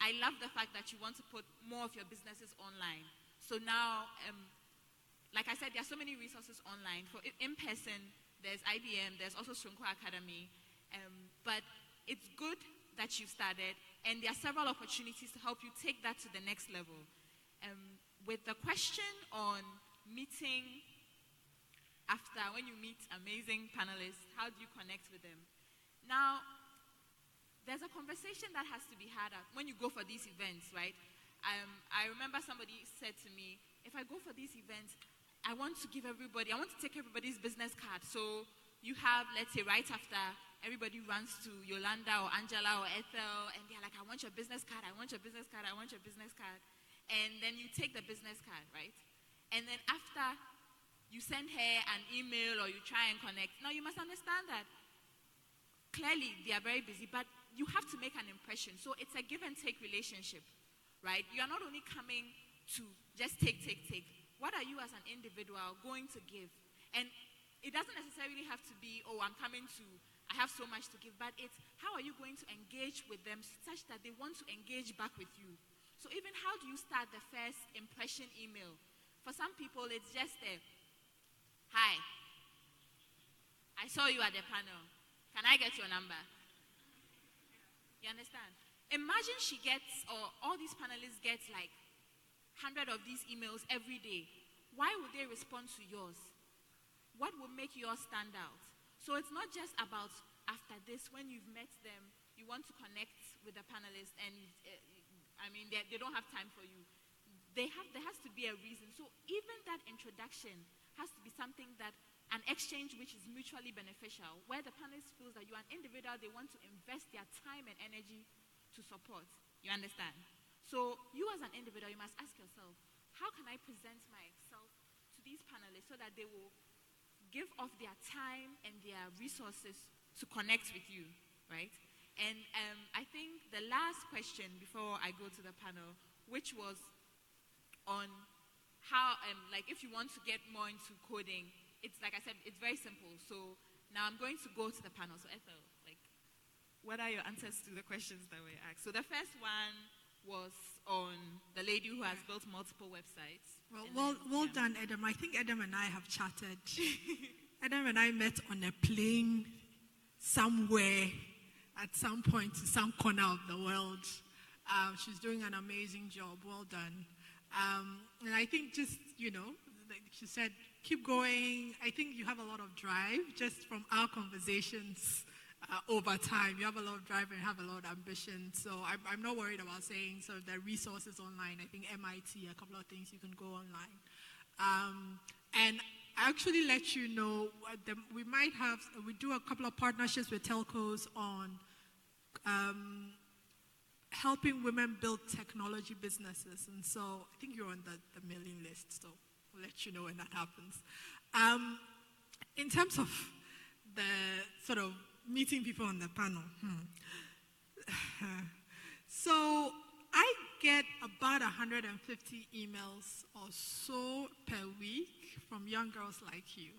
I love the fact that you want to put more of your businesses online. So now, like I said, there are so many resources online. For in person, there's IBM, there's also Shunko Academy. But it's good that you've started, and there are several opportunities to help you take that to the next level. With the question on meeting after, when you meet amazing panelists, how do you connect with them? Now, there's a conversation that has to be had when you go for these events, right? I remember somebody said to me, if I go for these events, I want to take everybody's business card. So you have, let's say, right after, everybody runs to Yolanda or Angela or Ethel, and they're like, I want your business card, I want your business card, I want your business card. And then you take the business card, right? And then after, you send her an email or you try and connect. Now, you must understand that clearly they are very busy, but you have to make an impression. So it's a give and take relationship, right? You are not only coming to just take. What are you as an individual going to give? And it doesn't necessarily have to be, I have so much to give, but it's how are you going to engage with them such that they want to engage back with you? So even how do you start the first impression email? For some people, it's just hi, I saw you at the panel. Can I get your number? You understand? Imagine she gets, or all these panelists get like 100 of these emails every day. Why would they respond to yours? What would make yours stand out? So it's not just about after this, when you've met them, you want to connect with the panelists and, they don't have time for you. There has to be a reason. So even that introduction has to be something that an exchange which is mutually beneficial, where the panelist feels that you are an individual, they want to invest their time and energy to support. You understand? So you as an individual, you must ask yourself, how can I present myself to these panelists so that they will give off their time and their resources to connect with you, right? And I think the last question before I go to the panel, which was on how, if you want to get more into coding, it's like I said, it's very simple. So now I'm going to go to the panel. So Ethel, what are your answers to the questions that were asked? So the first one was on the lady who has built multiple websites. Well done, Adam. I think Adam and I have chatted. Adam and I met on a plane somewhere at some point in some corner of the world. She's doing an amazing job. Well done. And I think just, like she said, keep going. I think you have a lot of drive just from our conversations over time. You have a lot of drive and have a lot of ambition. So I'm not worried about saying the resources online. I think MIT, a couple of things you can go online. And I actually let you know we do a couple of partnerships with telcos on helping women build technology businesses. And so I think you're on the mailing list. So we'll let you know when that happens. In terms of the sort of meeting people on the panel, so I get about 150 emails or so per week from young girls like you.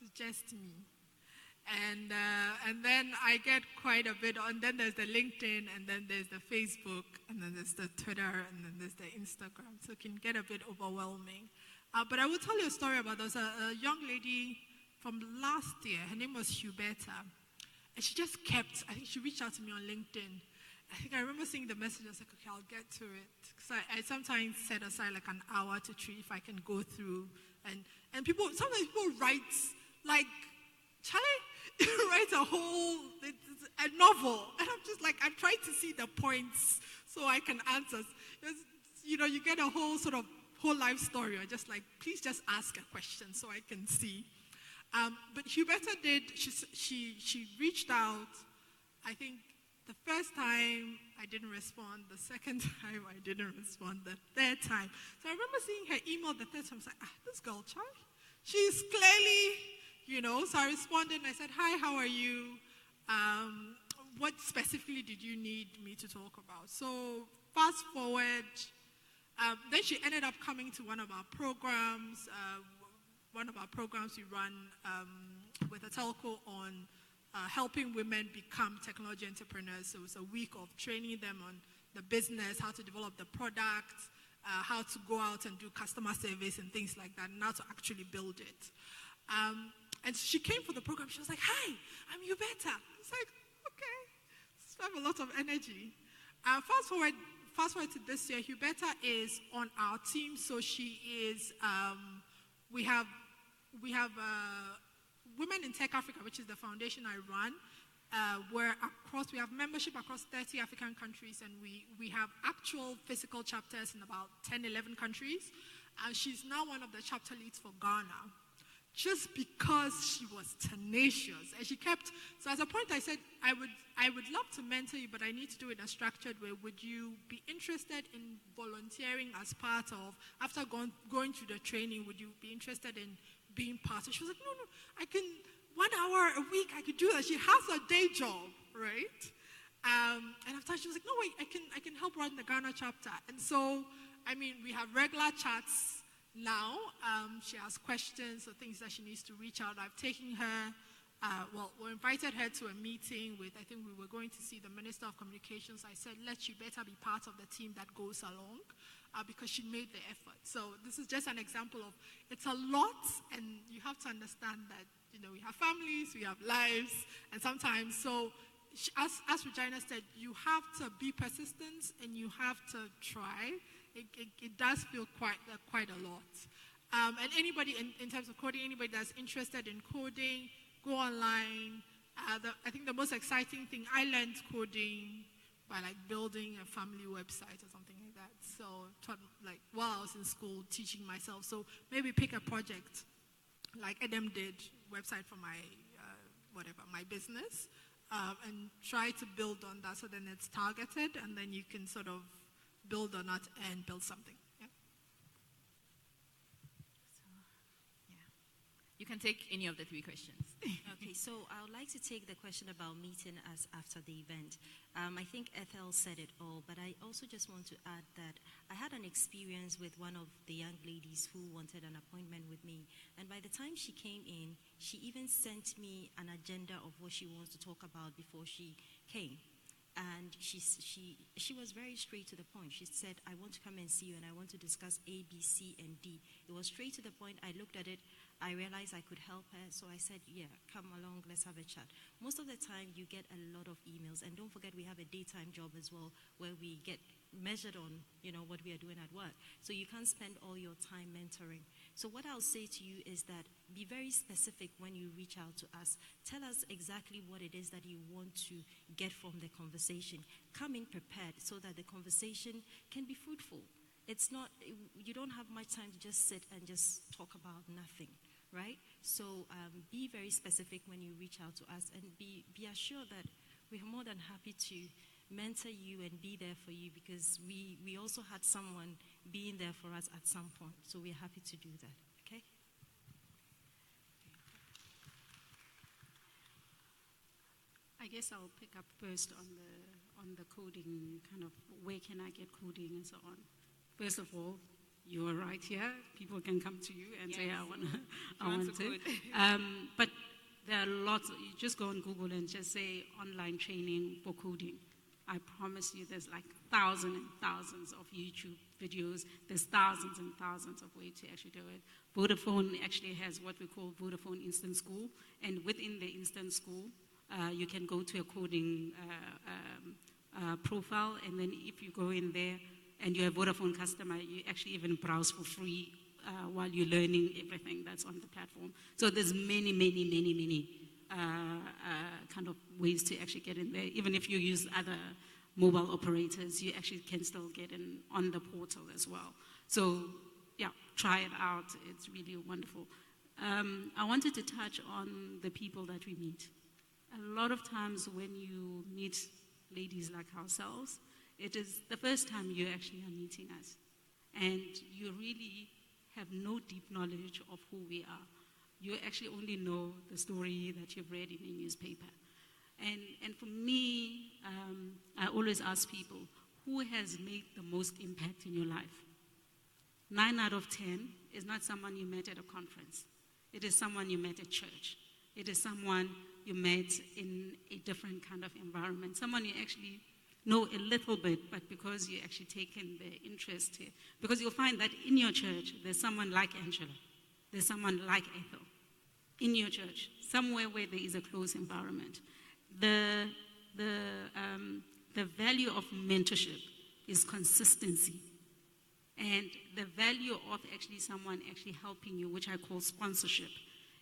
It's just me. And then I get quite a bit, and then there's the LinkedIn, and then there's the Facebook, and then there's the Twitter, and then there's the Instagram. So it can get a bit overwhelming. But I will tell you a story about there's a young lady from last year. Her name was Huberta. And she just I think she reached out to me on LinkedIn. I think I remember seeing the message. I was like, okay, I'll get to it. So I sometimes set aside like an hour to 3 if I can go through. And sometimes people write, like, Charlie, you write a novel. And I'm just like, I'm trying to see the points so I can answer. You get a whole whole life story. Or just like, please just ask a question so I can see. But Huberta did, she reached out. I think the first time I didn't respond, the second time I didn't respond, the third time. So I remember seeing her email the third time. I was like, this girl, Charlie, she's clearly, so I responded and I said, hi, how are you? What specifically did you need me to talk about? So fast forward, then she ended up coming to one of our programs. One of our programs we run with a telco on helping women become technology entrepreneurs. So it's a week of training them on the business, how to develop the product, how to go out and do customer service and things like that, and how to actually build it. And she came for the program. She was like, hi, I'm Huberta. It's like, okay, so I have a lot of energy. Fast forward to this year, Huberta is on our team. So she is, we have Women in Tech Africa, which is the foundation I run. We have membership across 30 African countries, and we have actual physical chapters in about 10, 11 countries. And she's now one of the chapter leads for Ghana, just because she was tenacious. And she kept, so at a point I said, I would love to mentor you, but I need to do it in a structured way. Would you be interested in volunteering as part of, after going through the training, would you be interested in being part? So she was like, no, I can, 1 hour a week, I could do that. She has a day job, right? And after she was like, no, wait, I can help run the Ghana chapter. And so, we have regular chats now. She has questions or things that she needs to reach out. I've taken her, we invited her to a meeting with, I think we were going to see the Minister of Communications. I said, you better be part of the team that goes along. Because she made the effort. So this is just an example of, it's a lot, and you have to understand that, we have families, we have lives, and sometimes, so as Regina said, you have to be persistent and you have to try. It does feel quite a lot. And anybody, in terms of coding, anybody that's interested in coding, go online. I think the most exciting thing, I learned coding by building a family website or something like that. So while I was in school teaching myself. So maybe pick a project like Edem did, website for my my business, and try to build on that. So then it's targeted, and then you can sort of build on it and build something. Yeah. You can take any of the 3 questions. Okay, so I would like to take the question about meeting us after the event. I think Ethel said it all, but I also just want to add that I had an experience with one of the young ladies who wanted an appointment with me. And by the time she came in, she even sent me an agenda of what she wants to talk about before she came. And she was very straight to the point. She said, I want to come and see you, and I want to discuss A, B, C, and D. It was straight to the point. I looked at it. I realized I could help her, so I said, yeah, come along, let's have a chat. Most of the time, you get a lot of emails. And don't forget, we have a daytime job as well, where we get measured on, what we are doing at work. So you can't spend all your time mentoring. So what I'll say to you is that be very specific when you reach out to us. Tell us exactly what it is that you want to get from the conversation. Come in prepared so that the conversation can be fruitful. It's not, you don't have much time to just sit and just talk about nothing, right? So be very specific when you reach out to us, and be assured that we're more than happy to mentor you and be there for you, because we also had someone being there for us at some point. So we're happy to do that, okay? I guess I'll pick up first on the coding, kind of where can I get coding and so on. First of all, you are right here. People can come to you and say, I want to. But there are lots. You just go on Google and just say online training for coding. I promise you there's thousands and thousands of YouTube videos. There's thousands and thousands of ways to actually do it. Vodafone actually has what we call Vodafone Instant School. And within the Instant School, you can go to a coding profile, and then if you go in there and you're a Vodafone customer, you actually even browse for free while you're learning everything that's on the platform. So there's many kind of ways to actually get in there. Even if you use other mobile operators, you actually can still get in on the portal as well. So yeah, try it out. It's really wonderful. I wanted to touch on the people that we meet. A lot of times when you meet ladies like ourselves, it is the first time you actually are meeting us. And you really have no deep knowledge of who we are. You actually only know the story that you've read in a newspaper. And for me, I always ask people, who has made the most impact in your life? 9 out of 10 is not someone you met at a conference. It is someone you met at church. It is someone you met in a different kind of environment. Someone you actually know a little bit, but because you actually taken the interest here. Because you'll find that in your church, there's someone like Angela. There's someone like Ethel. In your church, somewhere where there is a close environment. The value of mentorship is consistency. And the value of actually someone actually helping you, which I call sponsorship,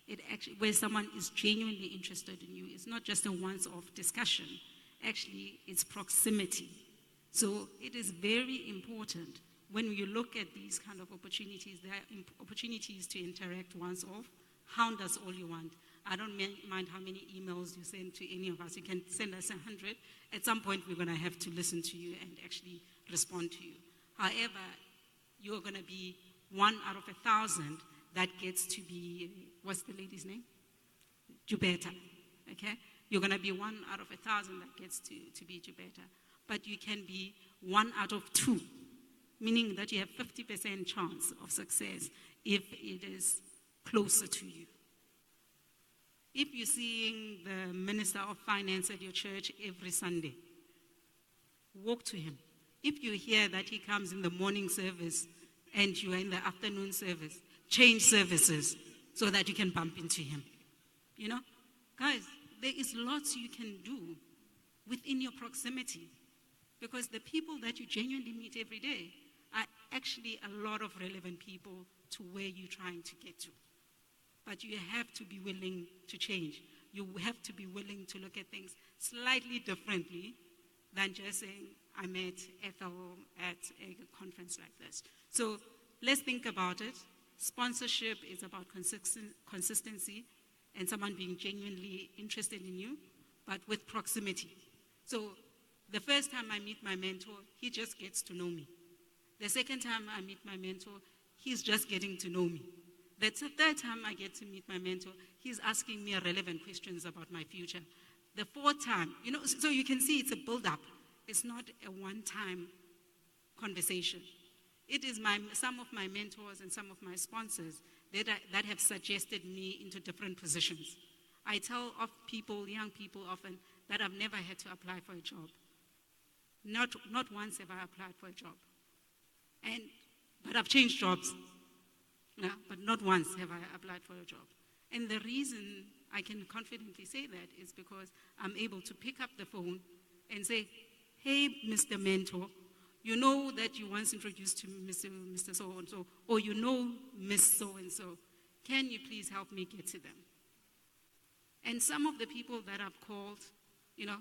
it actually, where someone is genuinely interested in you. It's not just a once-off discussion. Actually, it's proximity. So it is very important when you look at these kind of opportunities. There are opportunities to interact once-off. Hound us all you want. I don't mind how many emails you send to any of us. You can send us 100. At some point, we're going to have to listen to you and actually respond to you. However, you're going to be 1 out of 1,000 that gets to be, what's the lady's name? Jubeta, okay? You're going to be 1 out of 1,000 that gets to be Jubeta. But you can be 1 out of 2, meaning that you have 50% chance of success if it is closer to you. If you're seeing the Minister of Finance at your church every Sunday, walk to him. If you hear that he comes in the morning service and you are in the afternoon service, change services so that you can bump into him. You know? Guys, there is lots you can do within your proximity, because the people that you genuinely meet every day are actually a lot of relevant people to where you're trying to get to. But you have to be willing to change. You have to be willing to look at things slightly differently than just saying, I met Ethel at a conference like this. So let's think about it. Sponsorship is about consistency and someone being genuinely interested in you, but with proximity. So the first time I meet my mentor, he just gets to know me. The second time I meet my mentor, he's just getting to know me. The third time I get to meet my mentor, he's asking me relevant questions about my future. The fourth time, you know, so you can see it's a build-up. It's not a one-time conversation. It is some of my mentors and some of my sponsors that have suggested me into different positions. I tell people, young people often, that I've never had to apply for a job. Not once have I applied for a job. But I've changed jobs. Yeah, but not once have I applied for a job. And the reason I can confidently say that is because I'm able to pick up the phone and say, hey, Mr. Mentor, you know that you once introduced to Mr. So-and-so, or you know Miss So-and-so. Can you please help me get to them? And some of the people that I've called, you know,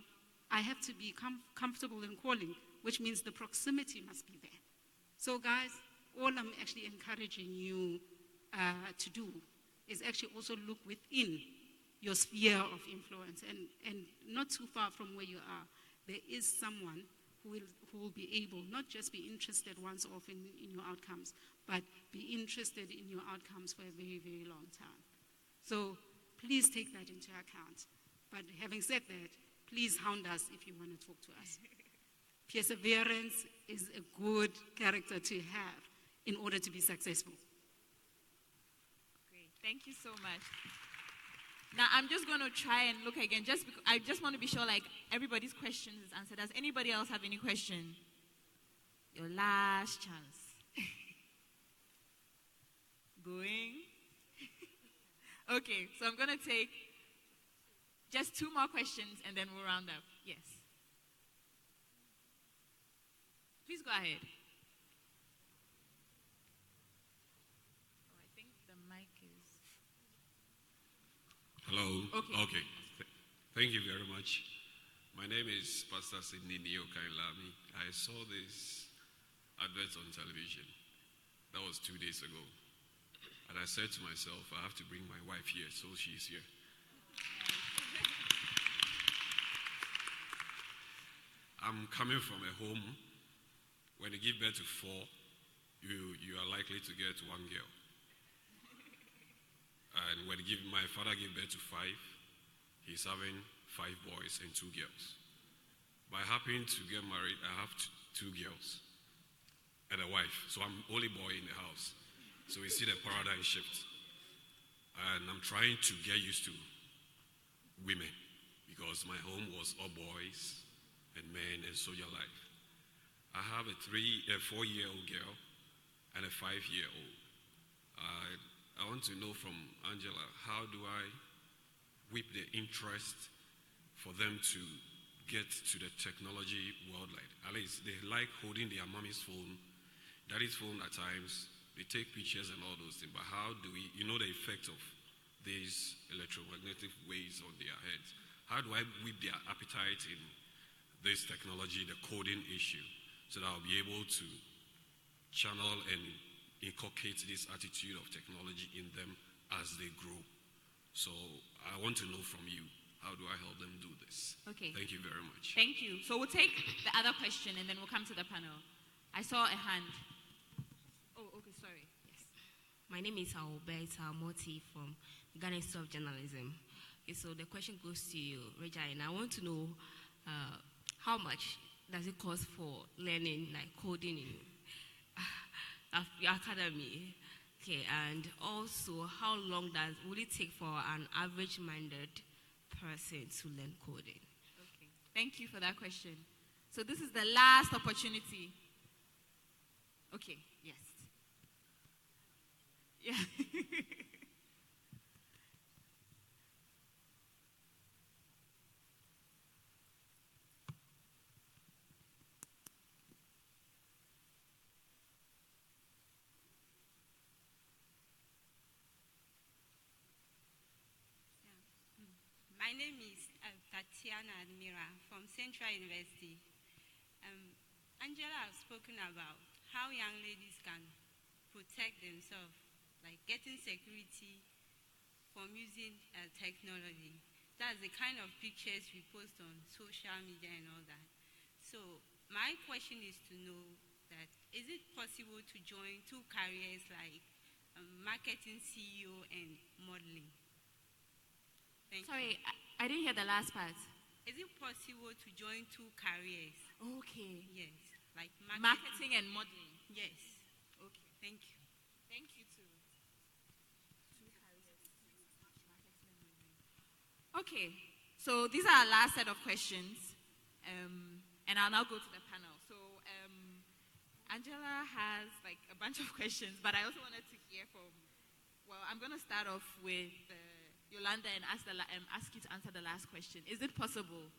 I have to be comfortable in calling, which means the proximity must be there. So guys, all I'm actually encouraging you to do is actually also look within your sphere of influence, and not too far from where you are, there is someone who will be able, not just be interested once off in your outcomes, but be interested in your outcomes for a very, very long time. So please take that into account. But having said that, please hound us if you want to talk to us. Perseverance is a good character to have in order to be successful. Great, thank you so much. Now I'm just going to try and look again, just because I just want to be sure like everybody's question is answered. Does anybody else have any question? Your last chance. Going? Okay, so I'm going to take just 2 more questions and then we'll round up. Yes. go ahead. Oh, I think the mic is... Hello. Okay. Thank you very much. My name is Pastor Sidney Neo Kailami. I saw this advert on television. That was 2 days ago. And I said to myself, I have to bring my wife here, so she's here. I'm coming from a home. When you give birth to 4, you are likely to get 1 girl. And when my father gave birth to 5, he's having 5 boys and 2 girls. By happening to get married, I have 2 girls and a wife. So I'm only boy in the house. So we see the paradigm shift. And I'm trying to get used to women because my home was all boys and men and soldier life. I have a 4-year-old girl and a 5-year-old. I want to know from Angela, how do I whip the interest for them to get to the technology world? Like, at least they like holding their mommy's phone, daddy's phone at times. They take pictures and all those things, but how do we, the effect of these electromagnetic waves on their heads? How do I whip their appetite in this technology, the coding issue, so that I'll be able to channel and inculcate this attitude of technology in them as they grow? So I want to know from you, how do I help them do this? Okay. Thank you very much. Thank you. So we'll take the other question and then we'll come to the panel. I saw a hand. Oh, okay, sorry. Yes. My name is Alberta Moti from Ghana Institute of Journalism. Okay, so the question goes to you, Regia, and I want to know how much does it cost for learning, like coding in your academy? Okay, and also how long will it take for an average-minded person to learn coding? Okay, thank you for that question. So this is the last opportunity. Okay, yes. Yeah. My name is Tatiana Admira from Central University. Angela has spoken about how young ladies can protect themselves, like getting security from using technology. That's the kind of pictures we post on social media and all that. So my question is to know that, is it possible to join 2 careers like marketing, CEO, and modeling? Sorry, I didn't hear the last part. Is it possible to join 2 careers? Okay. Yes, like Marketing and modeling. Yes. Okay. Thank you. Thank you too. 2 careers. Okay. So these are our last set of questions. And I'll now go to the panel. So Angela has like a bunch of questions, but I also wanted to hear from, I'm going to start off with Yolanda and ask you to answer the last question. Is it possible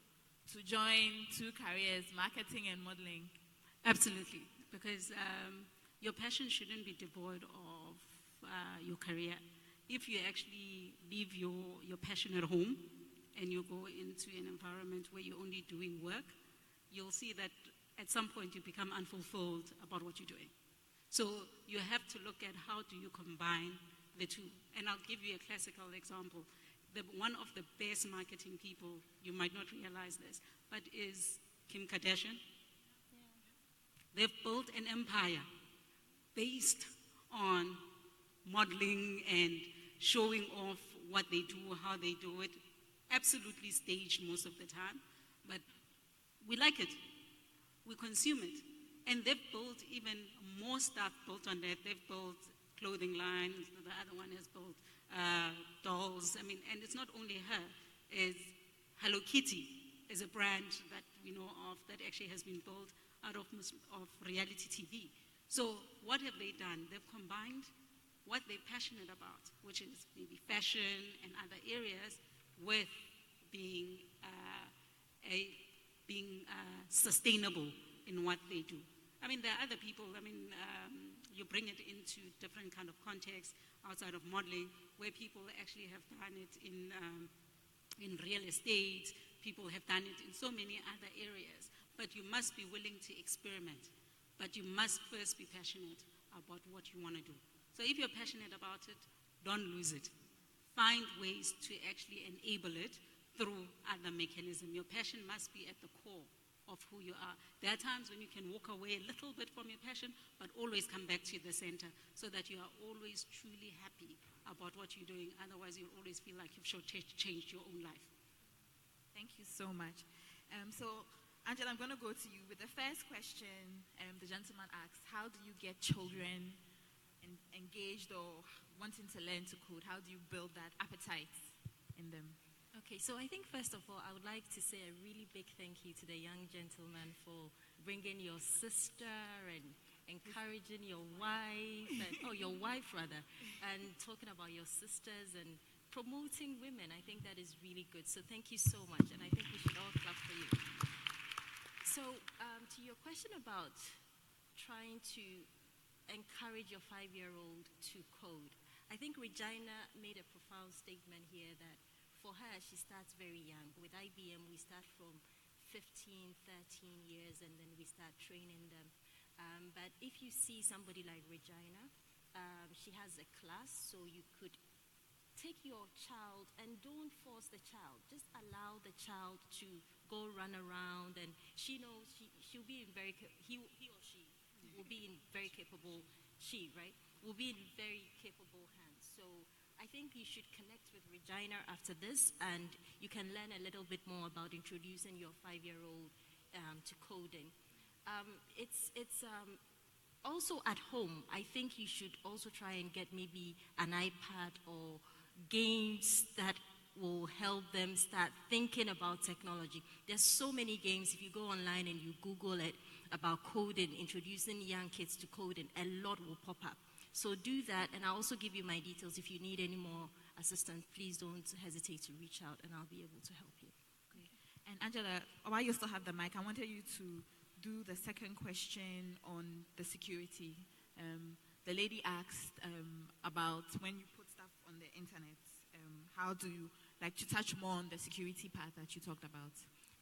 to join 2 careers, marketing and modeling? Absolutely, because your passion shouldn't be devoid of your career. If you actually leave your passion at home and you go into an environment where you're only doing work, you'll see that at some point you become unfulfilled about what you're doing. So you have to look at how do you combine the 2. And I'll give you a classical example. One of the best marketing people, you might not realize this, but is Kim Kardashian. They've built an empire based on modeling and showing off what they do, how they do it. Absolutely staged most of the time, but we like it. We consume it. And they've built even more stuff built on that. They've built clothing lines. The other one has built dolls. And it's not only her. It's Hello Kitty is a brand that we know of that actually has been built out of reality TV. So what have they done? They've combined what they're passionate about, which is maybe fashion and other areas, with being sustainable in what they do. I mean, there are other people, you bring it into different kind of contexts outside of modeling, where people actually have done it in real estate, people have done it in so many other areas. But you must be willing to experiment. But you must first be passionate about what you want to do. So if you're passionate about it, don't lose it. Find ways to actually enable it through other mechanisms. Your passion must be at the core of who you are. There are times when you can walk away a little bit from your passion, but always come back to the center so that you are always truly happy about what you're doing. Otherwise, you'll always feel like you've changed your own life. Thank you so much. So, Angela, I'm going to go to you with the first question. The gentleman asks, how do you get children engaged or wanting to learn to code? How do you build that appetite in them? Okay, so I think first of all, I would like to say a really big thank you to the young gentleman for bringing your sister and encouraging your wife, your wife rather, and talking about your sisters and promoting women. I think that is really good. So thank you so much, and I think we should all clap for you. So to your question about trying to encourage your 5-year-old to code, I think Regina made a profound statement here that for her, she starts very young. With IBM, we start from 15, 13 years, and then we start training them. But if you see somebody like Regina, she has a class, so you could take your child and don't force the child. Just allow the child to go run around, and she knows she'll be in he or she will be in very capable, will be in very capable hands. So I think you should connect with Regina after this, and you can learn a little bit more about introducing your 5-year-old to coding. It's also at home. I think you should also try and get maybe an iPad or games that will help them start thinking about technology. There's so many games. If you go online and you Google it about coding, introducing young kids to coding, a lot will pop up. So do that, and I'll also give you my details. If you need any more assistance, please don't hesitate to reach out, and I'll be able to help you. Okay. And Angela, while you still have the mic, I wanted you to do the second question on the security. The lady asked about when you put stuff on the internet, how do you, to touch more on the security part that you talked about?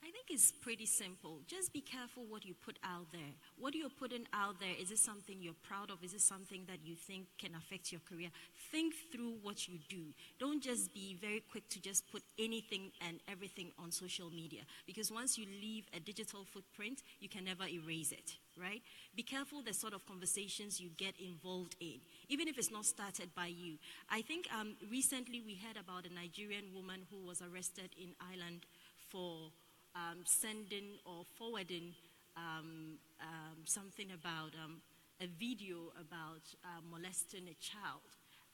I think it's pretty simple. Just be careful what you put out there. What you're putting out there, is it something you're proud of? Is it something that you think can affect your career? Think through what you do. Don't just be very quick to just put anything and everything on social media, because once you leave a digital footprint, you can never erase it, right? Be careful the sort of conversations you get involved in, even if it's not started by you. I think recently we heard about a Nigerian woman who was arrested in Ireland for sending or forwarding something about a video about molesting a child.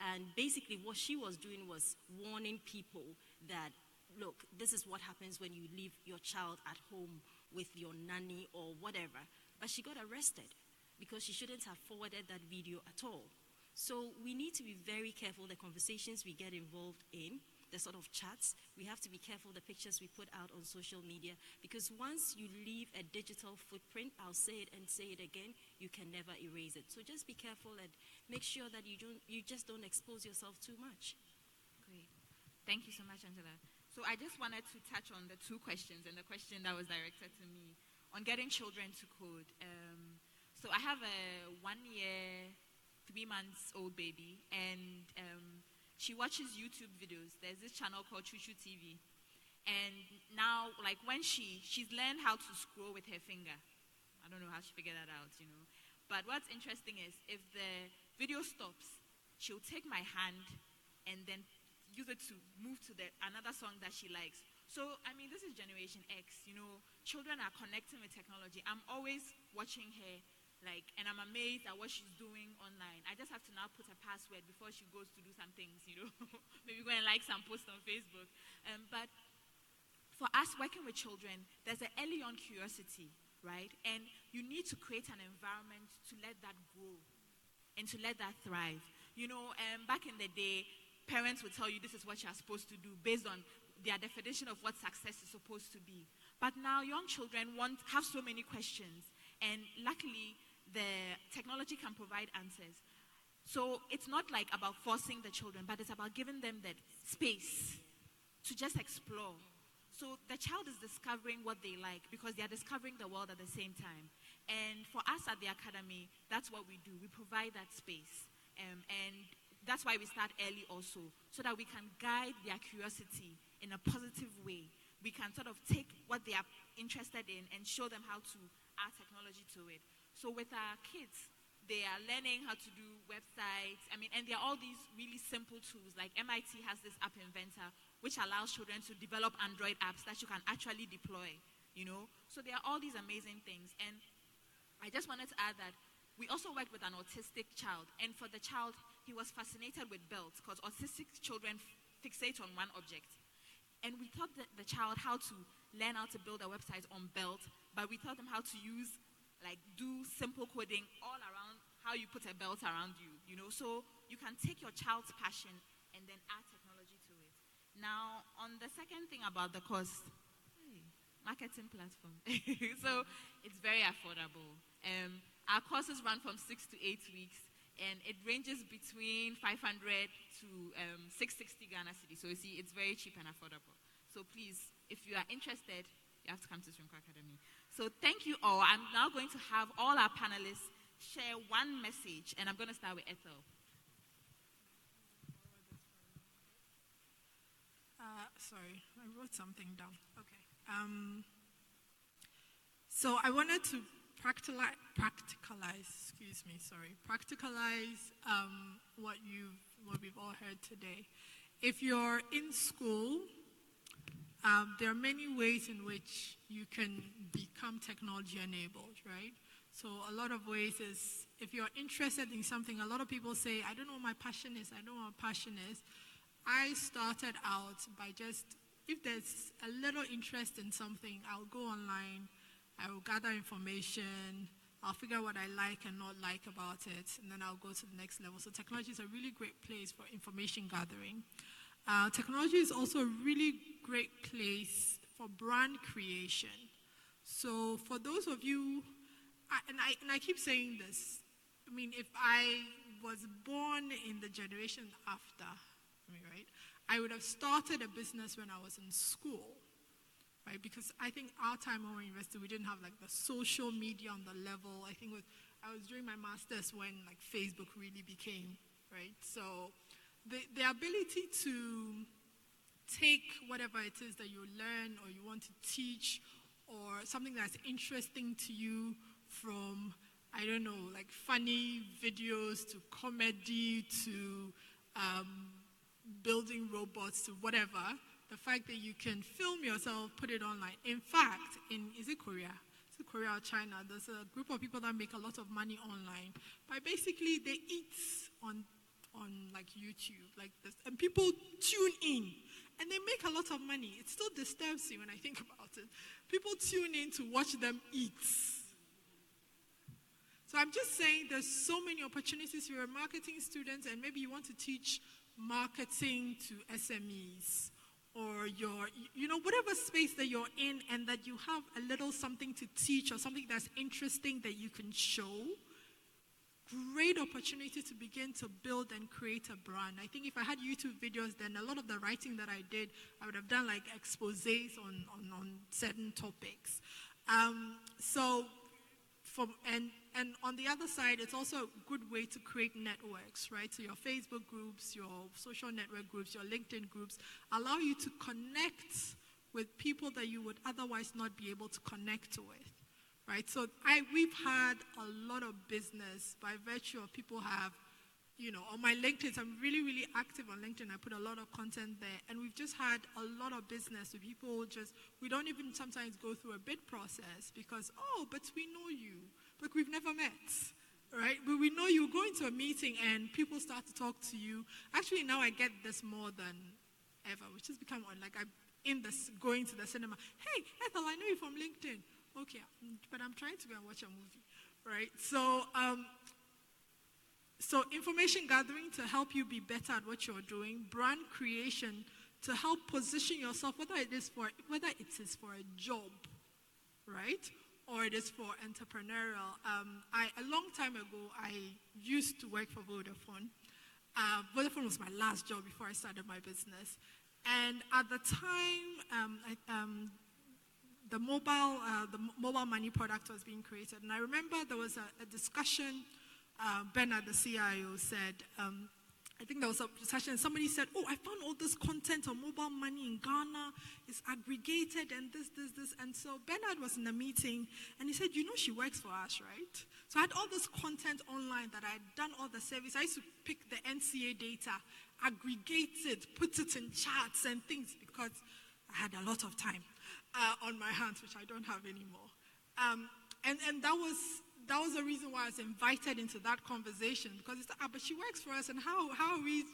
And basically what she was doing was warning people that, look, this is what happens when you leave your child at home with your nanny or whatever. But she got arrested because she shouldn't have forwarded that video at all. So we need to be very careful the conversations we get involved in, the sort of chats. We have to be careful the pictures we put out on social media, because once you leave a digital footprint, I'll say it and say it again, you can never erase it. So just be careful and make sure that you just don't expose yourself too much. Great. Thank you so much, Angela. So I just wanted to touch on the two questions and the question that was directed to me on getting children to code. So I have a 1-year, 3-month-old baby, and she watches YouTube videos. There's this channel called Chuchu TV. And now, when she's learned how to scroll with her finger. I don't know how she figured that out, But what's interesting is, if the video stops, she'll take my hand and then use it to move to another song that she likes. So, this is Generation X, Children are connecting with technology. I'm always watching her, and I'm amazed at what she's doing online. I just have to now put a password before she goes to do some things, Maybe go and like some posts on Facebook. But for us working with children, there's an early on curiosity, right? And you need to create an environment to let that grow and to let that thrive. Back in the day, parents would tell you this is what you're supposed to do based on their definition of what success is supposed to be. But now young children have so many questions. And luckily, the technology can provide answers. So it's not like about forcing the children, but it's about giving them that space to just explore. So the child is discovering what they like because they are discovering the world at the same time. And for us at the academy, that's what we do. We provide that space. And that's why we start early also, so that we can guide their curiosity in a positive way. We can sort of take what they are interested in and show them how to add technology to it. So with our kids, they are learning how to do websites. And there are all these really simple tools. Like MIT has this app inventor, which allows children to develop Android apps that you can actually deploy, So there are all these amazing things. And I just wanted to add that we also worked with an autistic child. And for the child, he was fascinated with belts because autistic children fixate on one object. And we taught the child how to learn how to build a website on belt, but we taught them how to do simple coding all around how you put a belt around you, So you can take your child's passion and then add technology to it. Now, on the second thing about the cost, marketing platform. So it's very affordable. Our courses run from 6 to 8 weeks, and it ranges between 500 to 660 Ghana cedis. So you see, it's very cheap and affordable. So please, if you are interested, you have to come to Swimco Academy. So thank you all. I'm now going to have all our panelists share one message, and I'm going to start with Ethel. Sorry, I wrote something down. Okay. So I wanted to practicalize what we've all heard today. If you're in school, there are many ways in which you can become technology enabled, right? So a lot of ways is, if you're interested in something, a lot of people say, I don't know what my passion is, I started out by just, if there's a little interest in something, I'll go online, I will gather information, I'll figure out what I like and not like about it, and then I'll go to the next level. So technology is a really great place for information gathering. Technology is also a really great place for brand creation. So for those of you, and I keep saying this, if I was born in the generation after, right, I would have started a business when I was in school, right? Because I think our time when we were in university, we didn't have the social media on the level. I think I was doing my master's when Facebook really became, right? So the ability to take whatever it is that you learn or you want to teach or something that's interesting to you, from, funny videos to comedy to building robots to whatever, the fact that you can film yourself, put it online. In fact, is it Korea? Is it Korea or China? There's a group of people that make a lot of money online. But basically, they eat on YouTube like this, and people tune in, and they make a lot of money. It still disturbs me when I think about it. People tune in to watch them eat. So I'm just saying there's so many opportunities. You're a marketing student, and maybe you want to teach marketing to SMEs, or whatever space that you're in, and that you have a little something to teach or something that's interesting that you can show. Great opportunity to begin to build and create a brand. I think if I had YouTube videos, then a lot of the writing that I did, I would have done exposés on certain topics. And on the other side, it's also a good way to create networks, right? So your Facebook groups, your social network groups, your LinkedIn groups allow you to connect with people that you would otherwise not be able to connect with. Right, so we've had a lot of business by virtue of people have, on my LinkedIn, so I'm really, really active on LinkedIn. I put a lot of content there, and we've just had a lot of business with people we don't even sometimes go through a bid process because, but we know you, but we've never met, right? But we know you go into a meeting and people start to talk to you. Actually, now I get this more than ever, which has become I'm going to the cinema. Hey, Ethel, I know you from LinkedIn. Okay, but I'm trying to go and watch a movie, right? So information gathering to help you be better at what you're doing, brand creation to help position yourself, whether it is for a job, right? or it is for entrepreneurial. A long time ago, I used to work for Vodafone. Vodafone was my last job before I started my business. And at the time, the mobile money product was being created. And I remember there was a discussion. Bernard, the CIO, said, I think there was a discussion, and somebody said, oh, I found all this content on mobile money in Ghana. It's aggregated and this. And so Bernard was in a meeting, and he said, you know she works for us, right? So I had all this content online that I had done all the service. I used to pick the NCA data, aggregate it, put it in charts and things, because I had a lot of time on my hands, which I don't have anymore. And that was the reason why I was invited into that conversation, because it's, but she works for us, and how are we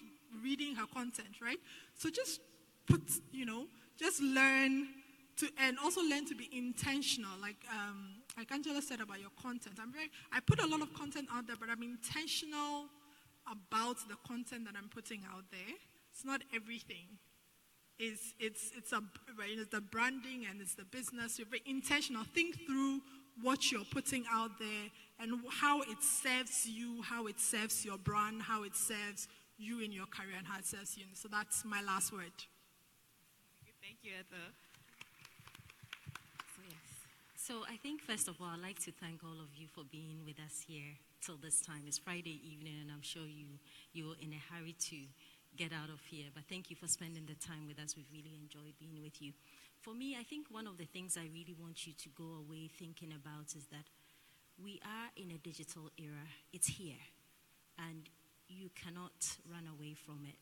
reading her content, right? So just just learn to, and also learn to be intentional, like Angela said about your content. I put a lot of content out there, but I'm intentional about the content that I'm putting out there. It's not everything. It's the branding and it's the business. You're very intentional. Think through what you're putting out there and how it serves you, how it serves your brand, how it serves you in your career, and how it serves you. So that's my last word. Thank you, Ethel. So I think, first of all, I'd like to thank all of you for being with us here till this time. It's Friday evening, and I'm sure you're in a hurry to get out of here. But thank you for spending the time with us. We've really enjoyed being with you. For me, I think one of the things I really want you to go away thinking about is that we are in a digital era. It's here, and you cannot run away from it.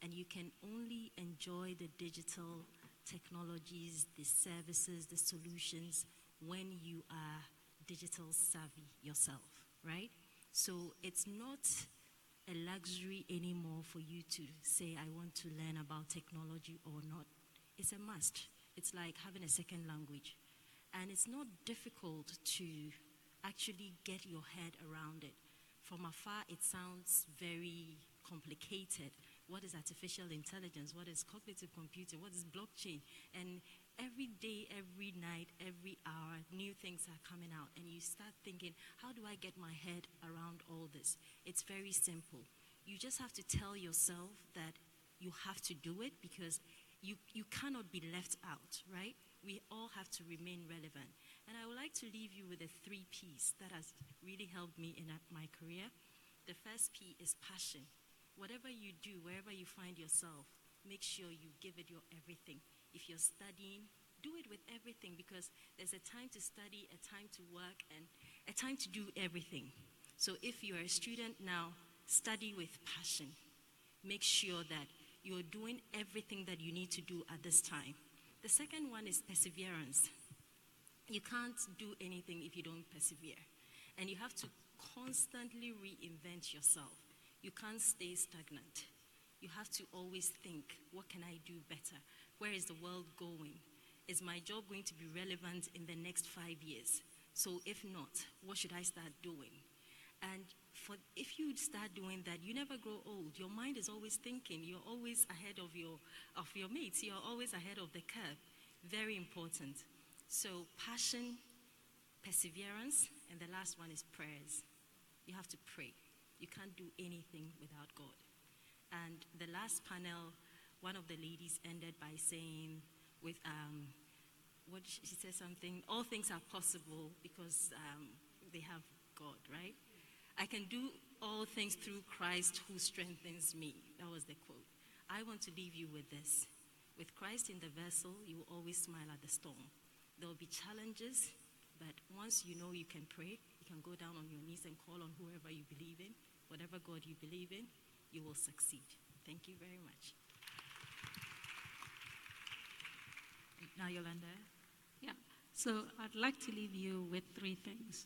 And you can only enjoy the digital technologies, the services, the solutions when you are digital savvy yourself, right? So it's not a luxury anymore for you to say, I want to learn about technology or not. It's a must. It's like having a second language. And it's not difficult to actually get your head around it. From afar, it sounds very complicated. What is artificial intelligence? What is cognitive computing? What is blockchain? And every day, every night, every hour, new things are coming out. And you start thinking, how do I get my head around all this? It's very simple. You just have to tell yourself that you have to do it, because you cannot be left out, right? We all have to remain relevant. And I would like to leave you with a 3 Ps that has really helped me in my career. The first P is passion. Whatever you do, wherever you find yourself, make sure you give it your everything. If you're studying, do it with everything, because there's a time to study, a time to work, and a time to do everything. So if you're a student now, study with passion. Make sure that you're doing everything that you need to do at this time. The second one is perseverance. You can't do anything if you don't persevere. And you have to constantly reinvent yourself. You can't stay stagnant. You have to always think, what can I do better? Where is the world going? Is my job going to be relevant in the next 5 years? So if not, what should I start doing? And if you start doing that, you never grow old. Your mind is always thinking. You're always ahead of your mates. You're always ahead of the curve. Very important. So passion, perseverance, and the last one is prayers. You have to pray. You can't do anything without God. And the last panel, one of the ladies ended by saying, she said something, all things are possible because they have God, right? I can do all things through Christ who strengthens me. That was the quote. I want to leave you with this. With Christ in the vessel, you will always smile at the storm. There will be challenges, but once you know you can pray, you can go down on your knees and call on whoever you believe in, whatever God you believe in, you will succeed. Thank you very much. Now, Yolanda. Yeah. So I'd like to leave you with 3 things.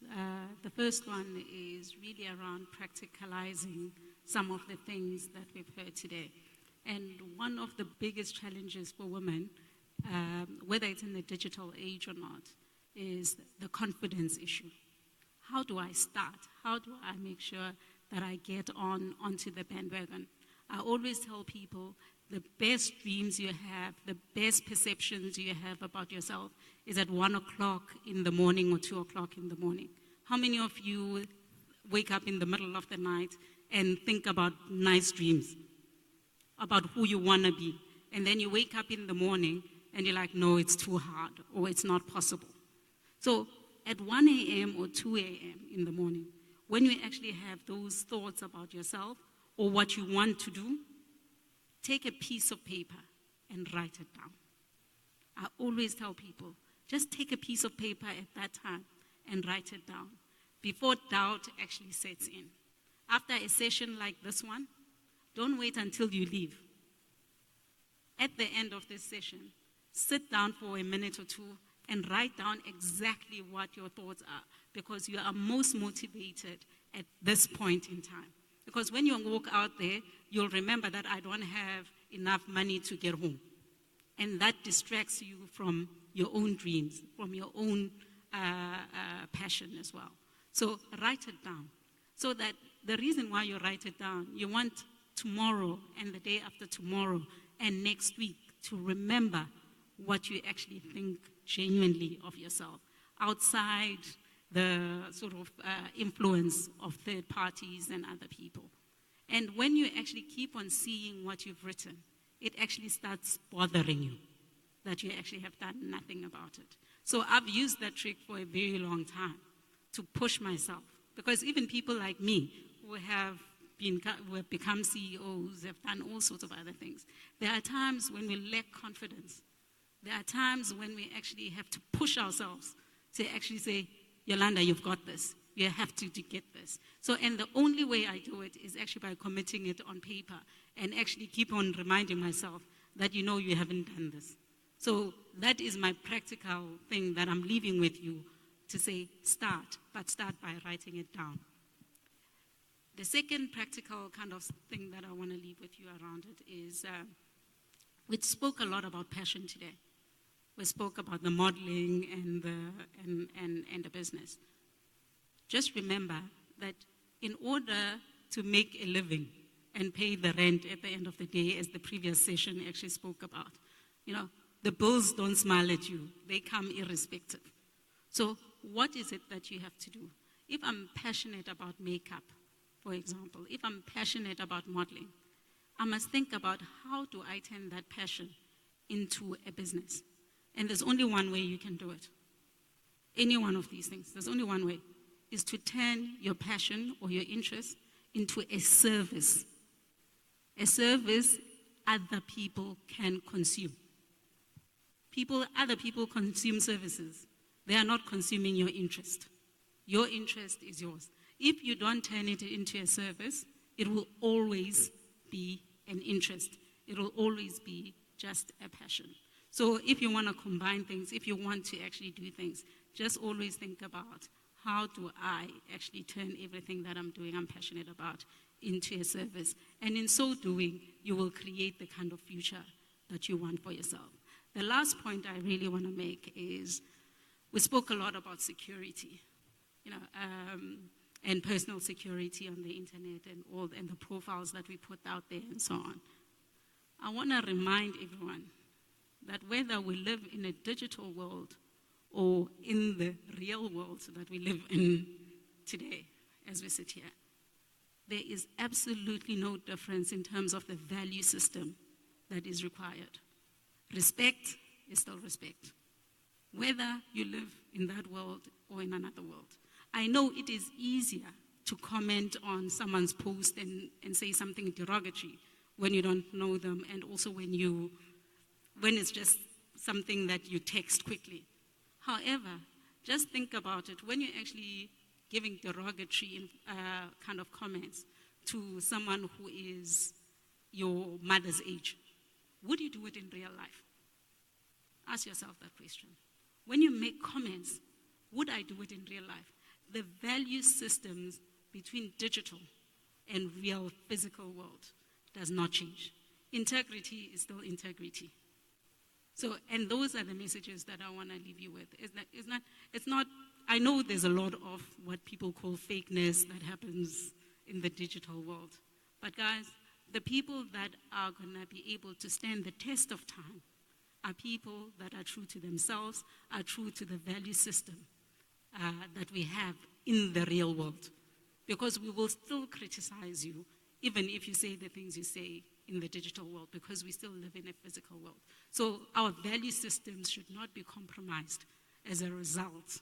The first one is really around practicalizing some of the things that we've heard today. And one of the biggest challenges for women, whether it's in the digital age or not, is the confidence issue. How do I start? How do I make sure that I get onto the bandwagon? I always tell people the best dreams you have, the best perceptions you have about yourself is at 1 o'clock in the morning or 2 o'clock in the morning. How many of you wake up in the middle of the night and think about nice dreams, about who you want to be? And then you wake up in the morning and you're like, no, it's too hard or it's not possible. So at 1 a.m. or 2 a.m. in the morning, when you actually have those thoughts about yourself or what you want to do, take a piece of paper and write it down. I always tell people, just take a piece of paper at that time and write it down before doubt actually sets in. After a session like this one, don't wait until you leave. At the end of this session, sit down for a minute or two and write down exactly what your thoughts are, because you are most motivated at this point in time. Because when you walk out there, you'll remember that I don't have enough money to get home. And that distracts you from your own dreams, from your own passion as well. So write it down. So that the reason why you write it down, you want tomorrow and the day after tomorrow and next week to remember what you actually think genuinely of yourself, outside the sort of influence of third parties and other people. And when you actually keep on seeing what you've written, it actually starts bothering you that you actually have done nothing about it. So I've used that trick for a very long time to push myself, because even people like me who have become CEOs, have done all sorts of other things, there are times when we lack confidence. There are times when we actually have to push ourselves to actually say, Yolanda, you've got this. You have to get this. So, and the only way I do it is actually by committing it on paper and actually keep on reminding myself that you know you haven't done this. So that is my practical thing that I'm leaving with you, to say start, but start by writing it down. The second practical kind of thing that I want to leave with you around it is, we spoke a lot about passion today. We spoke about the modeling and the business. Just remember that in order to make a living and pay the rent at the end of the day, as the previous session actually spoke about, the bills don't smile at you. They come irrespective. So what is it that you have to do? If I'm passionate about makeup, for example, if I'm passionate about modeling, I must think about how do I turn that passion into a business. And there's only one way you can do it. Any one of these things, there's only one way, is to turn your passion or your interest into a service. A service other people can consume. Other people consume services. They are not consuming your interest. Your interest is yours. If you don't turn it into a service, it will always be an interest. It will always be just a passion. So if you want to combine things, if you want to actually do things, just always think about, how do I actually turn everything that I'm doing, I'm passionate about, into a service? And in so doing, you will create the kind of future that you want for yourself. The last point I really want to make is, we spoke a lot about security, and personal security on the internet and the profiles that we put out there and so on. I want to remind everyone that whether we live in a digital world or in the real world that we live in today, as we sit here, there is absolutely no difference in terms of the value system that is required. Respect is still respect, whether you live in that world or in another world. I know it is easier to comment on someone's post and say something derogatory when you don't know them, and also when it's just something that you text quickly. However, just think about it. When you're actually giving derogatory kind of comments to someone who is your mother's age, would you do it in real life? Ask yourself that question. When you make comments, would I do it in real life? The value systems between digital and real physical world does not change. Integrity is still integrity. So, and those are the messages that I want to leave you with. It's not, I know there's a lot of what people call fakeness that happens in the digital world. But guys, the people that are going to be able to stand the test of time are people that are true to themselves, are true to the value system that we have in the real world. Because we will still criticize you, even if you say the things you say in the digital world, because we still live in a physical world. So our value systems should not be compromised as a result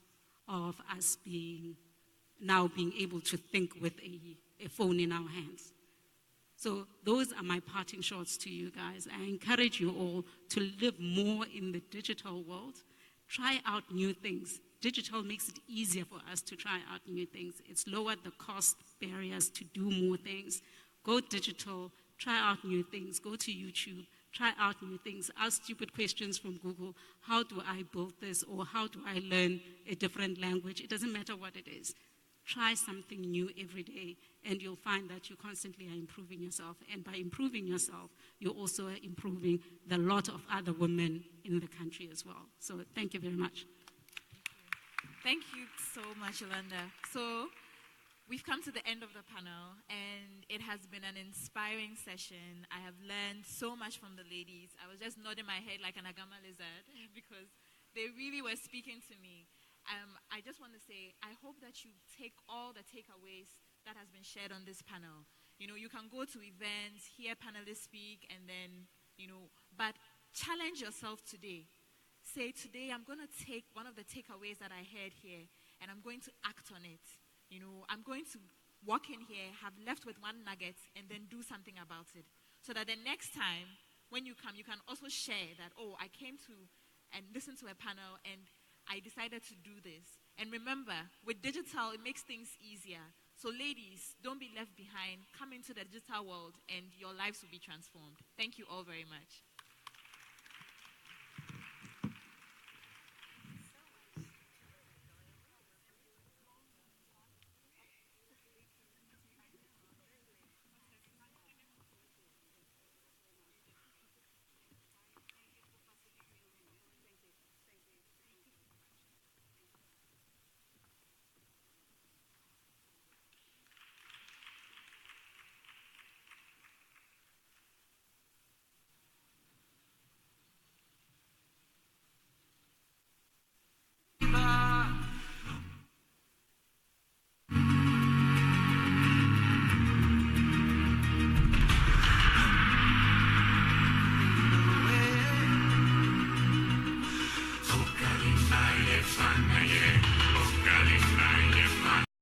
of us now being able to think with a phone in our hands. So those are my parting shots to you guys. I encourage you all to live more in the digital world. Try out new things. Digital makes it easier for us to try out new things. It's lowered the cost barriers to do more things. Go digital, try out new things. Go to YouTube, try out new things. Ask stupid questions from Google. How do I build this? Or how do I learn a different language? It doesn't matter what it is. Try something new every day, and you'll find that you constantly are improving yourself. And by improving yourself, you're also improving the lot of other women in the country as well. So thank you very much. Thank you so much, Yolanda. So we've come to the end of the panel, and it has been an inspiring session. I have learned so much from the ladies. I was just nodding my head like an agama lizard because they really were speaking to me. I just want to say, I hope that you take all the takeaways that has been shared on this panel. You know, you can go to events, hear panelists speak, and then, but challenge yourself today. Say, today I'm going to take one of the takeaways that I heard here, and I'm going to act on it. I'm going to walk in here, have left with one nugget, and then do something about it. So that the next time, when you come, you can also share that, oh, I came to and listened to a panel, and I decided to do this. And remember, with digital, it makes things easier. So ladies, don't be left behind. Come into the digital world, and your lives will be transformed. Thank you all very much.